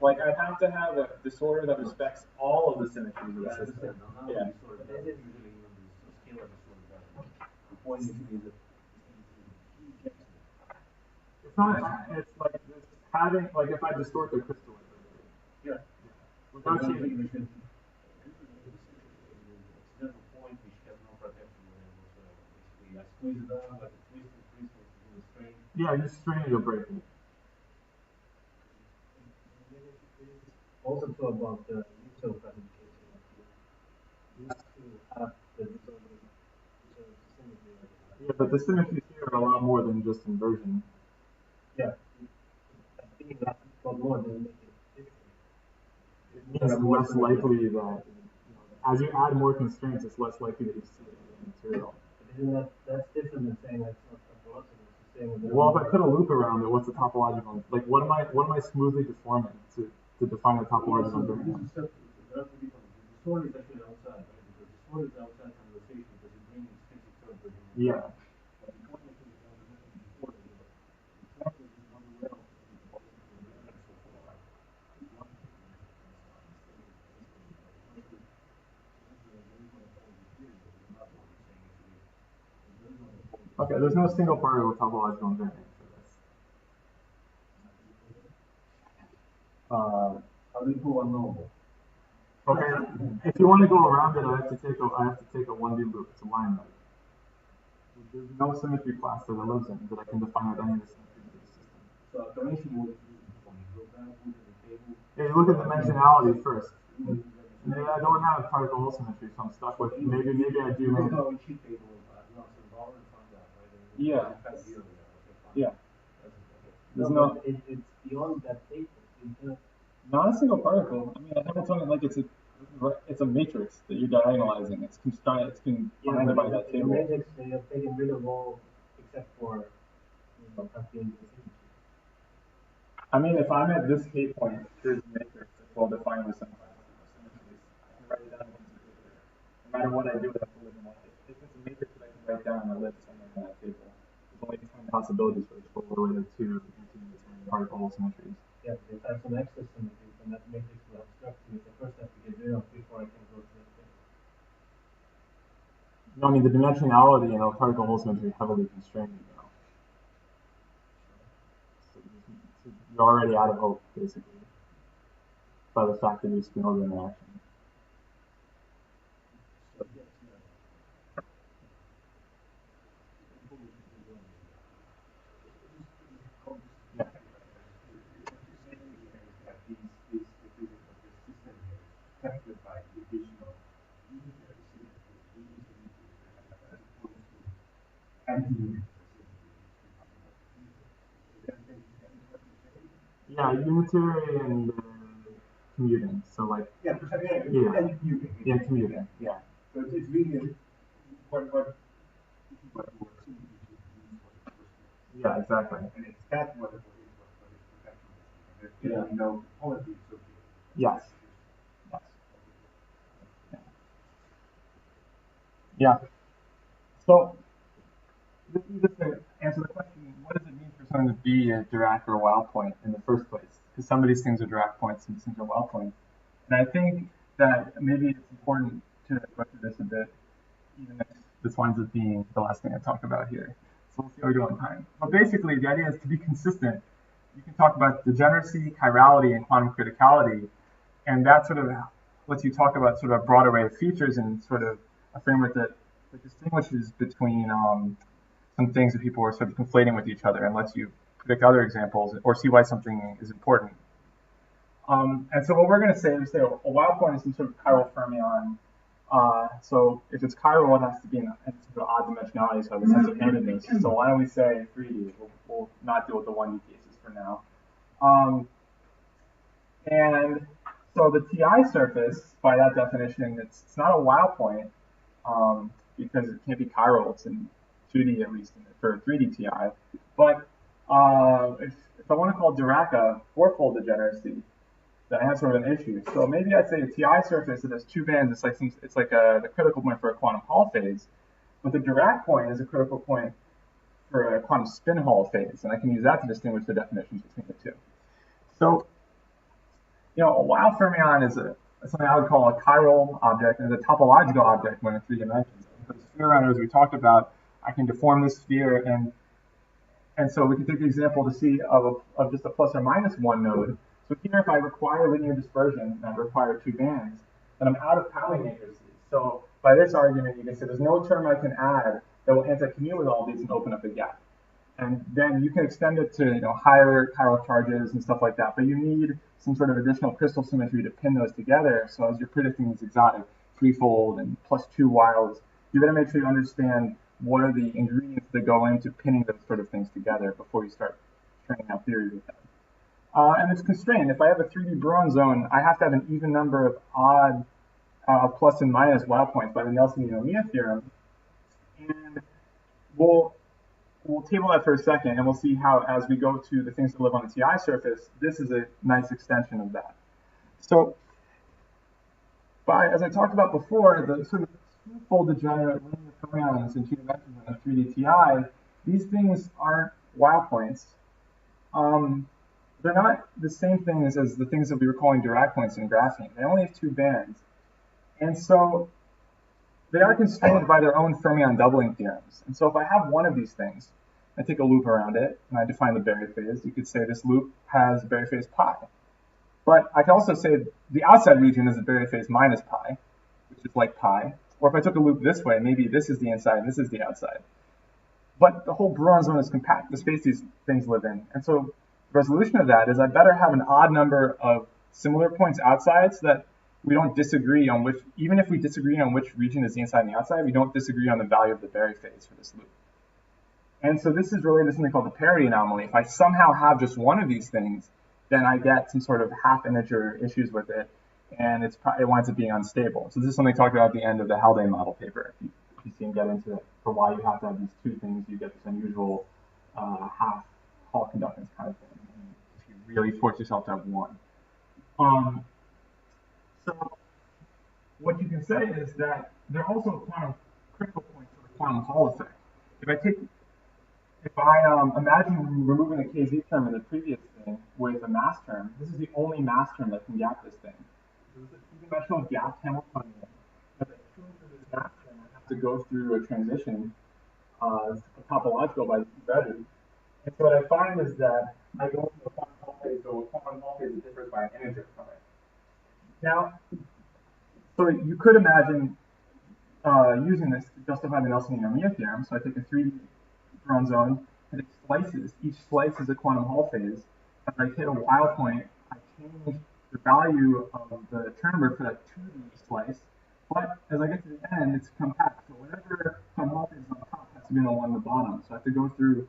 Like I'd have to have a disorder that respects all of the symmetries of the system. Yeah. It's not. It's like this having like if I distort the crystal. Yeah. Without changing. Yeah, you strain it, you'll break it. Also talk about the user classification. You have to have the disorder. Yeah, but the symmetries here are a lot more than just inversion. less likely that, as you add more constraints, it's less likely that you see it in the material. Isn't that's different than saying that's not topological? It's saying well, if I put a loop around it, what's the topological? Like, what am I smoothly deforming to define a topological invariant? The sword is actually outside, right? Because the sword is outside conversation because it brings expensive terms with it. Yeah. Okay, there's no single particle topological invariant for this. How do you prove unknowable? Okay, if you want to go around it, I have to take a 1D loop. It's a line loop. There's no symmetry class that it lives in that I can define with any of the symmetry of the system. So definition would go back, look at the table. Yeah, you look at dimensionality first. Maybe I don't have particle hole symmetry, so I'm stuck with maybe I do. Yeah. Yeah. There's no. It's beyond that table. Not a single particle. I mean, I have something like it's a matrix that you're diagonalizing. It's constrained. It's constrained by that table. The matrix, they have taken rid of all except for calculating the symmetry. I mean, if I'm at this K point, here's the matrix that's well defined with some symmetries. I can write it down once it's here. No matter what I do, it has to live in one table. If it's a matrix that I can write down, it lives somewhere in that table. There's only 10 possibilities for it related to particle hole symmetries. Yeah, if I have some excess symmetries, then that matrix will obstruct me. It's the first step to get rid of before I can go to that thing. No, I mean, the dimensionality in a particle hole symmetry heavily constrained, So you're already out of hope, basically, by the fact that you spin over interaction. Yeah, unitary and commuting. So like. Yeah, commuting. Yeah. So it's really what. Yeah, exactly. And it's that what is perfection. There's no quality associated. Yes. Yeah. So, just to answer the question, what does it mean for something to be a Dirac or a Weyl point in the first place? Because some of these things are Dirac points and some are Weyl points. And I think that maybe it's important to go through this a bit, even if this winds up being the last thing I talk about here. So we'll see how we do on time. But basically, the idea is to be consistent. You can talk about degeneracy, chirality, and quantum criticality, and that sort of lets you talk about sort of a broad array of features and sort of a framework that distinguishes between some things that people are sort of conflating with each other and lets you predict other examples or see why something is important. And so what we're going to say is a Weyl point is some sort of chiral fermion. So if it's chiral, it has to be in sort of odd dimensionality, so have a sense of handedness. So why don't we say 3D? We'll not deal with the 1D cases for now. And so the TI surface, by that definition, it's not a Weyl point because it can't be chiral. It's in 2D at least for 3D TI. But if I want to call Dirac a fourfold degeneracy, then I have sort of an issue. So maybe I'd say a TI surface that has two bands. It's like the critical point for a quantum Hall phase, but the Dirac point is a critical point for a quantum spin Hall phase, and I can use that to distinguish the definitions between the two. So, a Weyl fermion is something I would call a chiral object and a topological object when in 3 dimensions. For the sphere runner, as we talked about, I can deform this sphere, and so we can take the example to see of just a plus or minus 1 node. So here, if I require linear dispersion and I require 2 bands, then I'm out of Pauli matrices. So by this argument, you can say there's no term I can add that will anti-commute with all these and open up a gap. And then you can extend it to higher chiral charges and stuff like that. But you need some sort of additional crystal symmetry to pin those together. So as you're predicting these exotic threefold and +2 Weyls, you better make sure you understand what are the ingredients that go into pinning those sort of things together before you start training out theories with them. And it's constrained. If I have a 3D Bron zone, I have to have an even number of odd plus and minus Weyl points by the Nelson-O'Neill theorem. And we'll table that for a second, and we'll see how, as we go to the things that live on the TI surface, this is a nice extension of that. So, as I talked about before, the sort of full degenerate linear fermions in 2 dimensions in a 3D TI, these things aren't Weyl points. They're not the same things as the things that we were calling Dirac points in graphene. They only have 2 bands. And so they are constrained by their own fermion doubling theorems. And so if I have one of these things, I take a loop around it, and I define the Berry phase, you could say this loop has Berry phase pi. But I can also say the outside region is a Berry phase minus pi, which is like pi. Or if I took a loop this way, maybe this is the inside and this is the outside. But the whole Bron zone is compact, the space these things live in. And so the resolution of that is I better have an odd number of similar points outside so that we don't disagree on which, even if we disagree on which region is the inside and the outside, we don't disagree on the value of the Berry phase for this loop. And so this is related to something called the parity anomaly. If I somehow have just one of these things, then I get some sort of half-integer issues with it, and it winds up being unstable. So this is something talked about at the end of the Haldane model paper. If you see him get into it, for why you have to have these 2 things, you get this unusual half Hall conductance kind of thing. And if you really force yourself to have one. So what you can say is that there are also quantum critical points for the quantum Hall effect. If I imagine removing the KZ term in the previous thing with a mass term, this is the only mass term that can gap this thing. This is a 2-dimensional gap Hamiltonian. As I tune for this mass term, I have to go through a transition, topological by the T-ready. And so what I find is that I go into a quantum Hall phase, so a quantum Hall phase differs by an integer from it. Now, so you could imagine using this to justify the Nelson-O'Neill theorem. So I take a 3D Bron zone, and it slices. Each slice is a quantum Hall phase. As I hit a Weyl point, I change the value of the term number for that 2D slice. But as I get to the end, it's compact. So whatever quantum Hall phase is on top has to be the one on the bottom. So I have to go through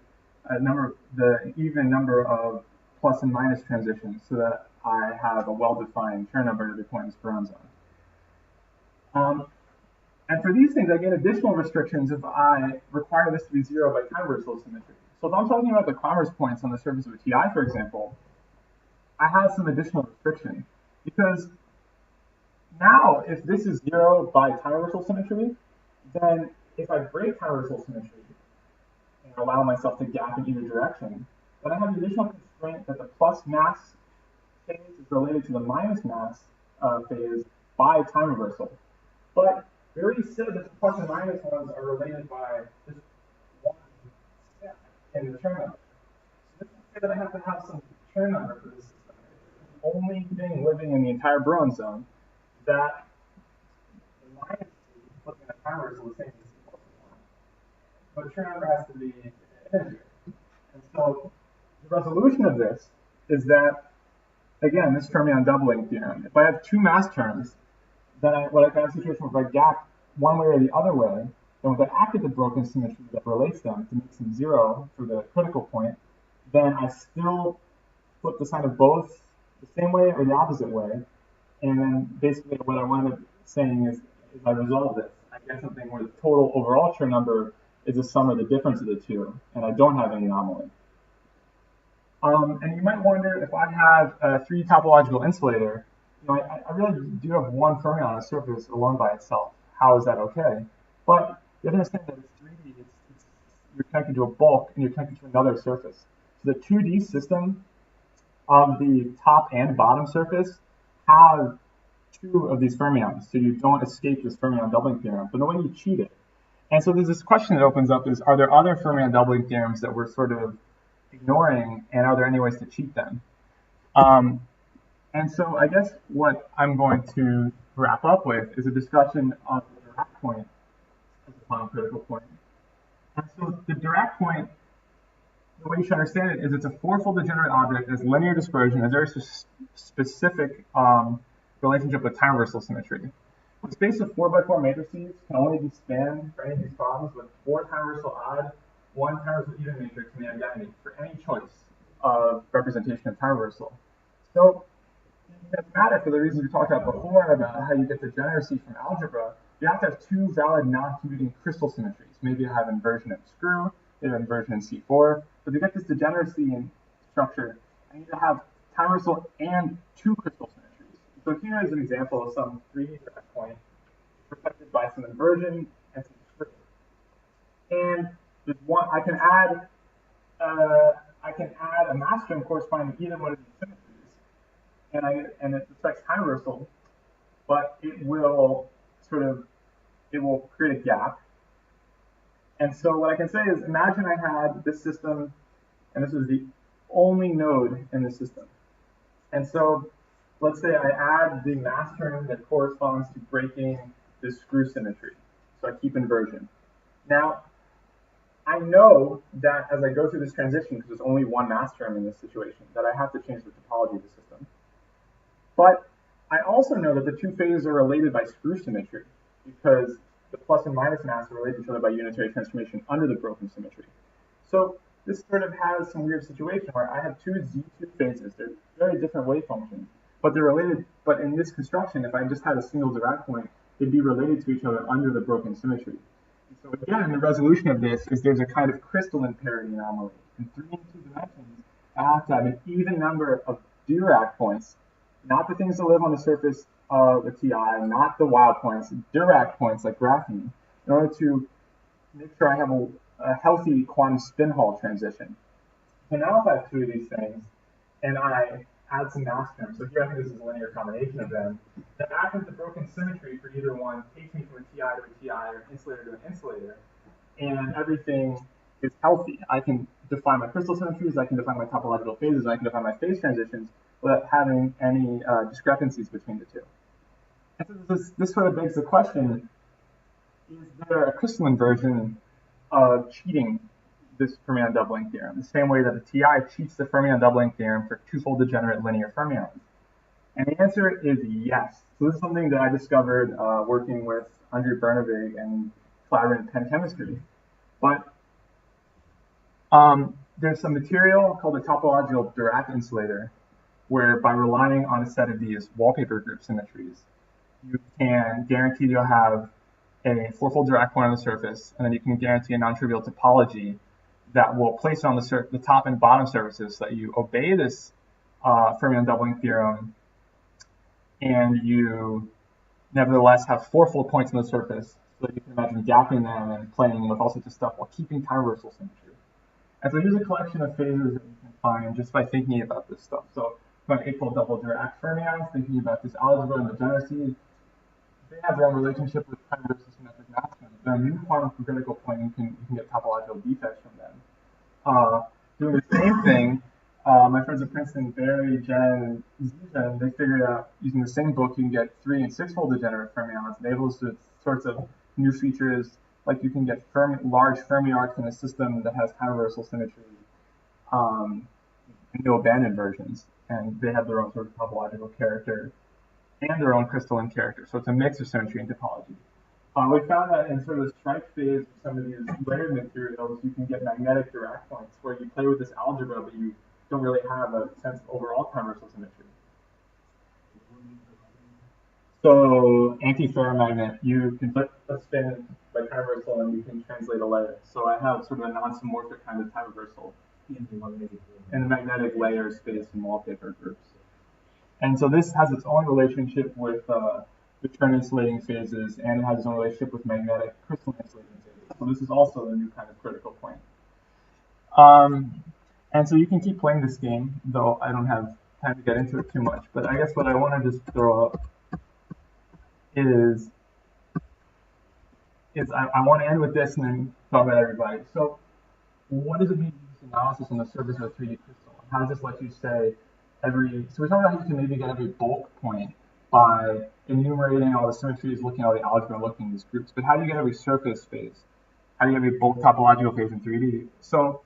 the even number of plus and minus transitions so that I have a well-defined term number at every point in this Bron zone. And for these things, I get additional restrictions if I require this to be 0 by time reversal symmetry. So if I'm talking about the Commerce points on the surface of a TI, for example, I have some additional restriction. Because now, if this is 0 by time reversal symmetry, then if I break time reversal symmetry and allow myself to gap in either direction, then I have the additional constraint that the plus mass phase is related to the minus mass phase by time reversal. But we already said that the plus and minus ones are related by just one step in the term number. So this would say that I have to have some term number for this system. It's the only thing living in the entire Bron zone that the minus looking at time reversal is the same as the plus one. But the term number has to be an integer. And so the resolution of this is that, again, this fermion doubling theorem. If I have 2 mass terms, then I can have a situation where if I gap one way or the other way, then if I acted the broken symmetry that relates them to make them 0 for the critical point, then I still flip the sign of both the same way or the opposite way. And then basically what I wind up saying is I resolve this. I get something where the total overall term number is the sum of the difference of the 2, and I don't have any anomaly. And you might wonder, if I have a 3 topological insulator, I really do have one fermion on a surface alone by itself. How is that okay? But you have to understand that it's 3D. You're connected to a bulk and you're connected to another surface. So the 2D system of the top and bottom surface have 2 of these fermions, so you don't escape this fermion doubling theorem. But no way you cheat it. And so there's this question that opens up: are there other fermion doubling theorems that we're sort of ignoring, and are there any ways to cheat them? And so I guess what I'm going to wrap up with is a discussion of the Dirac point as a quantum critical point. And so the Dirac point, the way you should understand it is it's a 4-fold degenerate object, has linear dispersion, has a very specific relationship with time reversal symmetry. The space of 4x4 matrices can only be spanned for any of these problems with 4 time reversal odd, 1 time reversal even matrix in the identity for any choice. representation of time reversal. So in mathematics, for the reasons we talked about before about how you get degeneracy from algebra, you have to have two valid non-commuting crystal symmetries. Maybe you have inversion in screw, you have inversion in C4, but to get this degeneracy in structure, I need to have time reversal and two crystal symmetries. So here is an example of some 3D Dirac point protected by some inversion and some screw. And there's one I can add a mass term corresponding to either one of these symmetries, and it respects time reversal, but it will create a gap. And so what I can say is, imagine I had this system, and this is the only node in the system. And so let's say I add the mass term that corresponds to breaking this screw symmetry. So I keep inversion. Now, I know that as I go through this transition, because there's only one mass term in this situation, that I have to change the topology of the system. But I also know that the two phases are related by screw symmetry, because the plus and minus mass are related to each other by unitary transformation under the broken symmetry. So this sort of has some weird situation where I have two Z2 phases. They're very different wave functions, but they're related. But in this construction, if I just had a single Dirac point, they'd be related to each other under the broken symmetry. And so again, the resolution of this is there's a kind of crystalline parity anomaly. In 3 and 2 dimensions, I have to have an even number of Dirac points, not the things that live on the surface of a TI, not the Weyl points, Dirac points like graphene, in order to make sure I have a healthy quantum spin Hall transition. And now if I have two of these things, and I add some mass terms, so here I think this is a linear combination of them, then after the broken symmetry for either one takes me from a TI to a TI or an insulator to an insulator, and everything is healthy. I can define my crystal symmetries, I can define my topological phases, I can define my phase transitions without having any discrepancies between the two. And so this sort of begs the question, is there a crystalline version of cheating this fermion doubling theorem, the same way that the TI cheats the fermion doubling theorem for twofold degenerate linear fermions? And the answer is yes. So this is something that I discovered working with Andrew Bernavig and collaborating in Penn chemistry. But there's some material called the topological Dirac insulator, where by relying on a set of these wallpaper group symmetries, you can guarantee you'll have a fourfold Dirac point on the surface, and then you can guarantee a non-trivial topology that will place it on the top and bottom surfaces so that you obey this fermion doubling theorem, and you nevertheless have fourfold points on the surface, so that you can imagine gapping them and playing with all sorts of stuff while keeping time reversal symmetry. And so here's a collection of phases that you can find just by thinking about this stuff. So about 8-fold double Dirac fermions, thinking about this algebra and degeneracy, they have their own relationship with time reversal symmetric mass terms. They're a new quantum from critical point, you can get topological defects from them. Doing the same thing, my friends at Princeton, Barry, Jen, and Zizan, they figured out using the same book you can get 3- and 6-fold degenerate fermions, enables sorts of new features, like you can get large Fermi arcs in a system that has time reversal symmetry, and no abandoned versions, and they have their own sort of topological character and their own crystalline character. So it's a mix of symmetry and topology. We found that in sort of the strike phase of some of these layered materials, you can get magnetic Dirac points where you play with this algebra, but you don't really have a sense of overall time reversal symmetry. So anti-ferromagnet, you can put a spin by time reversal and you can translate a layer. So I have sort of a non-symmorphic kind of time reversal in the magnetic layer space in wallpaper groups. And so this has its own relationship with return insulating phases, and it has its own relationship with magnetic crystalline insulating phases. So this is also a new kind of critical point. And so you can keep playing this game, though I don't have time to get into it too much. But I guess what I want to just throw up is I want to end with this and then talk about everybody. So what does it mean to use analysis on the surface of a 3D crystal? How does this let you say so we talked about how you can maybe get every bulk point by enumerating all the symmetries, looking at all the algebra, looking at these groups. But how do you get every surface phase? How do you get every bulk topological phase in 3D? So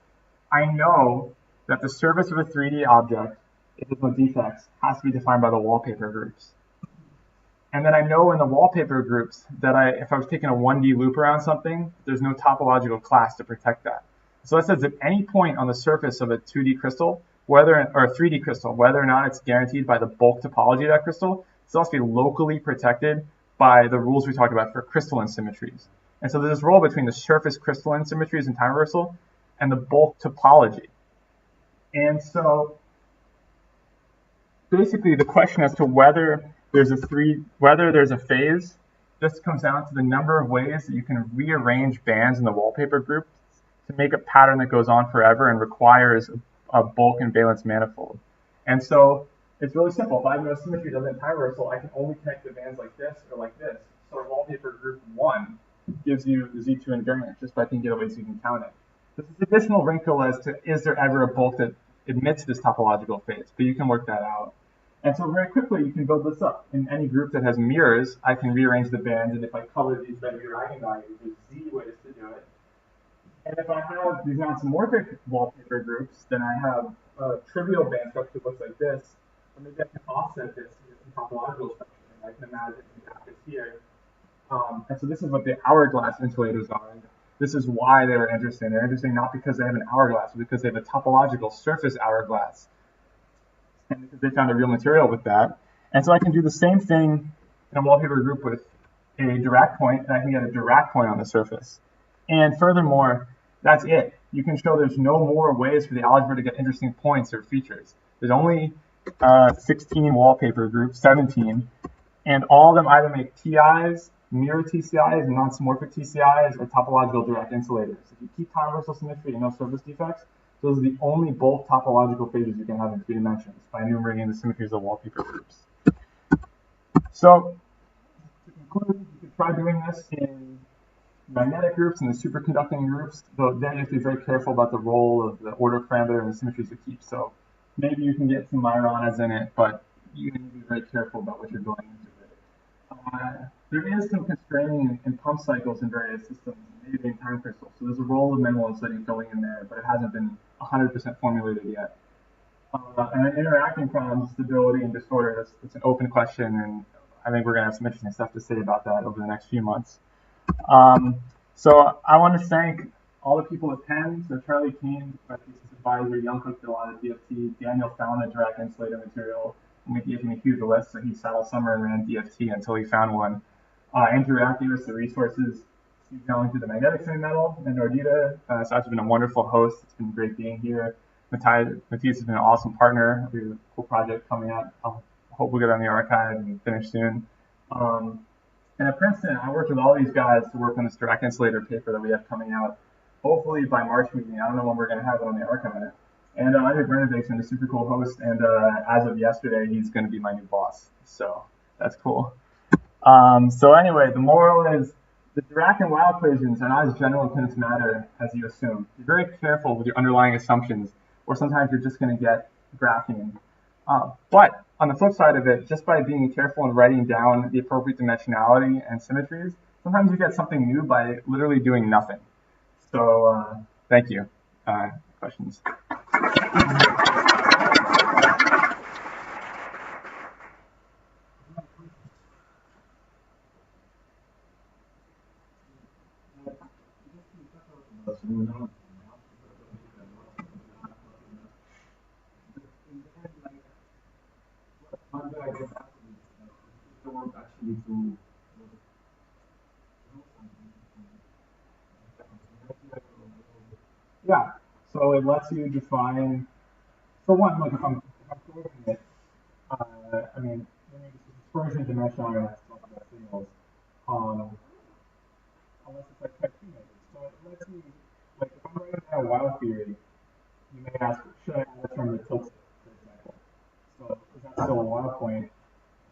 I know that the surface of a 3D object, if there's no defects, has to be defined by the wallpaper groups. And then I know in the wallpaper groups that if I was taking a 1D loop around something, there's no topological class to protect that. So that says at any point on the surface of a 2D crystal, or a 3D crystal, whether or not it's guaranteed by the bulk topology of that crystal, it's also be locally protected by the rules we talked about for crystalline symmetries. And so there's this role between the surface crystalline symmetries in time reversal and the bulk topology. And so basically the question as to whether there's a phase just comes down to the number of ways that you can rearrange bands in the wallpaper group to make a pattern that goes on forever and requires a bulk and valence manifold. And so it's really simple. If I know symmetry doesn't time reversal, I can only connect the bands like this or like this. So wallpaper group 1 gives you the Z2 invariant just by thinking of ways you can count it. This is additional wrinkle as to is there ever a bulk that admits this topological phase, but you can work that out. And so very quickly, you can build this up. In any group that has mirrors, I can rearrange the bands, and if I color these by mirror eigenvalues, there's Z ways to do it. And if I have these anisomorphic wallpaper groups, then I have a trivial band structure that looks like this, or maybe I can offset this to some topological structure. I can imagine the brackets here. And so this is what the hourglass insulators are. This is why they were interesting. They're interesting not because they have an hourglass, but because they have a topological surface hourglass. And because they found a real material with that. And so I can do the same thing in a wallpaper group with a Dirac point, and I can get a Dirac point on the surface. And furthermore, that's it. You can show there's no more ways for the algebra to get interesting points or features. There's only 16 wallpaper groups, 17, and all of them either make TIs, mirror TCIs, non-symmetric TCIs, or topological Dirac insulators. If you keep time reversal symmetry and no surface defects, those are the only bulk topological phases you can have in 3 dimensions by enumerating the symmetries of wallpaper groups. So, to conclude, you could try doing this in magnetic groups and the superconducting groups, though then you have to be very careful about the role of the order parameter and the symmetries we keep. So, maybe you can get some Myronas in it, but you need to be very careful about what you're going into it. There is some constraining in pump cycles in various systems, maybe in time crystals. So there's a role of minimal unsetting filling in there, but it hasn't been 100% formulated yet. And then interacting problems, stability and disorder, it's an open question, and I think we're going to have some interesting stuff to say about that over the next few months. So I want to thank all the people at Penn, so Charlie Kane, our thesis advisor, Young cooked a lot of DFT, Daniel found a Dirac insulator material, and we gave him a huge list, so he sat all summer and ran DFT until he found one. Andrew Rack gave us the resources, Steve going through the magnetic semimetal, and Nordita. Sasha's been a wonderful host. It's been great being here. Matthias has been an awesome partner. We have a cool project coming up. I hope we'll get on the archive and finish soon. And at Princeton, I worked with all these guys to work on this Dirac insulator paper that we have coming out, hopefully by March meeting. I don't know when we're going to have it on the archive. And Isaac Bernovake's a super cool host, and as of yesterday, he's going to be my new boss. So that's cool. So anyway, the moral is the Dirac and Weyl equations are not as general in condensed matter as you assume. Be very careful with your underlying assumptions, or sometimes you're just going to get graphene. But on the flip side of it, just by being careful and writing down the appropriate dimensionality and symmetries, sometimes you get something new by literally doing nothing. So thank you. Questions? Yeah, so it lets you define, so one, like if I'm sorting it, I mean, dispersion dimensionality, when I talk about signals, unless it's like type 2 measures. So it lets you, like if I'm writing down Weyl theory, you may ask, should I add a term that tilts it, for example? So is that still a Weyl point?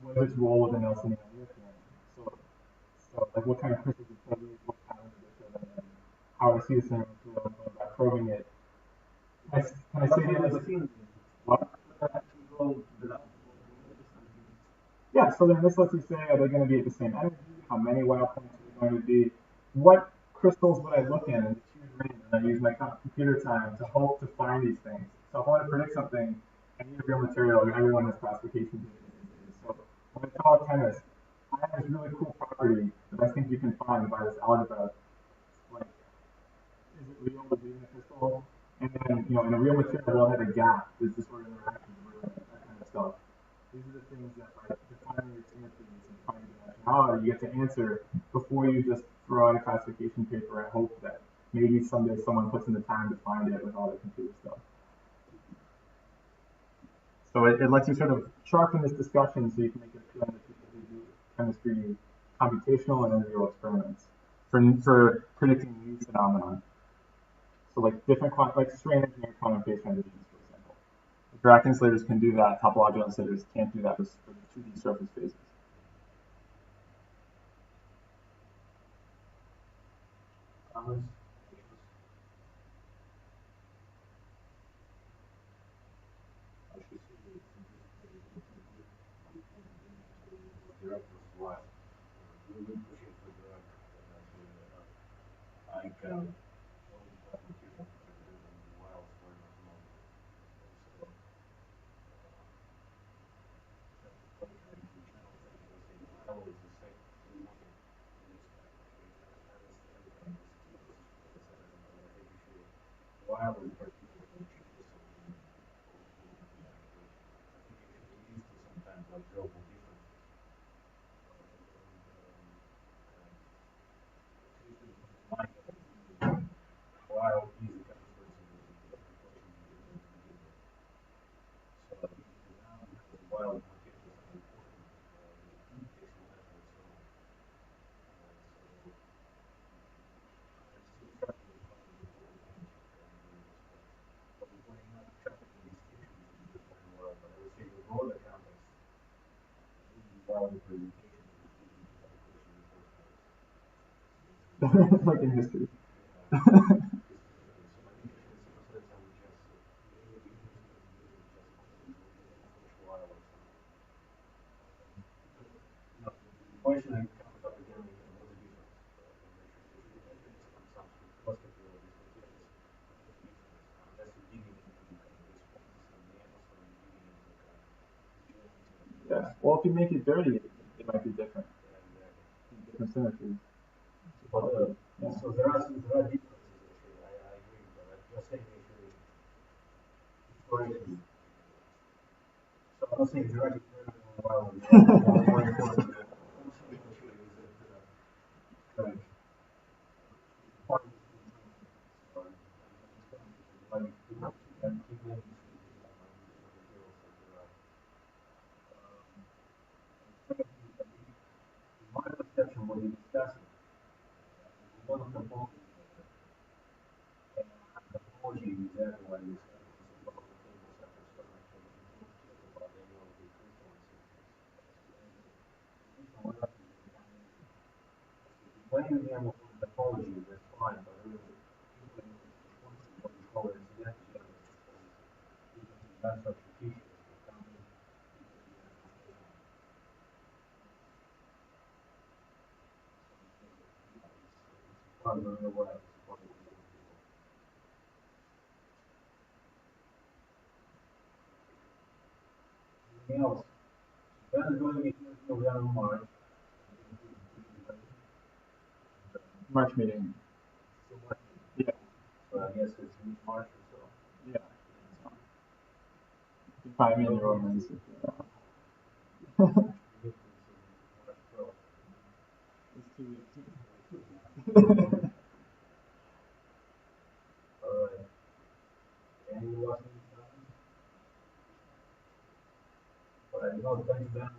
What is its role within Nelsonian theorem? So like what kind of crystals do they use, what patterns do they show them, how I see the scenario by probing it. Can I say that? What? Yeah, so then this lets you say, are they going to be at the same energy? How many Weyl points are they going to be? What crystals would I look in this huge range? And I use my computer time to hope to find these things. So if I want to predict something, I need a real material, and everyone has classifications. So when I tell a chemist, I have this really cool property that I think you can find by this algebra. Like, is it real to be in a crystal? And then, in a real material, we'll have a gap. There's this sort of interactions, that kind of stuff. These are the things that, like, defining your symmetries and finding dimensionality, you get to answer before you just throw out a classification paper and hope that maybe someday someone puts in the time to find it with all the computer stuff. So it lets you sort of sharpen this discussion so you can make it appealing to people who do chemistry, computational, and then real experiments for predicting new phenomena. So like different, like strain engineered quantum phase transitions, for example. Dirac insulators can do that. Topological insulators can't do that for the 2D surface phases. Dirac was Weyl. We will push it for Dirac. I can only have material and Weyls were not known. So, Weyl is the second in this kind of case. Every time is but I think if you Weyl in particular will change something or I think actually leads to sometimes observable differences. While is a consequence of the application you did in the beginning. So now because while materials are important, it takes a life of its own. So I'm still struggling with finding the whole range in this place. But we're pointing out traffic and distinction between different and while, but I would say the broader context while the presentation is leading to the application in the first place. Like in history. Question comes up again, what's the difference? Some spectroscopy or these materials, what's the difference? Unless you're digging into kind of these points in the atmosphere, you're digging into kind of yeah. Well, if you make it dirty, it might be different. Yeah, exactly. Different symmetries. But, yeah. So there are differences actually. I agree, but I'm just saying actually historically. So I'm not saying directly while more important. My perception what you're discussing, one of the topology and topology is everywhere you discuss it's about the table separate structure, but you don't talk about any of the crystalline systems. Playing the game of topology, that's fine, but really, what we call incidental general topology, that's such features that come in because we have computational. It's part of the real world, it's part of the real world. Anything else? That is going to be around March. March meeting. Yeah. So I guess it's mid-March or so. Yeah. You find me in your romance. It's 2 weeks. Alright. Any last comments? Alright, no, thanks, Ben.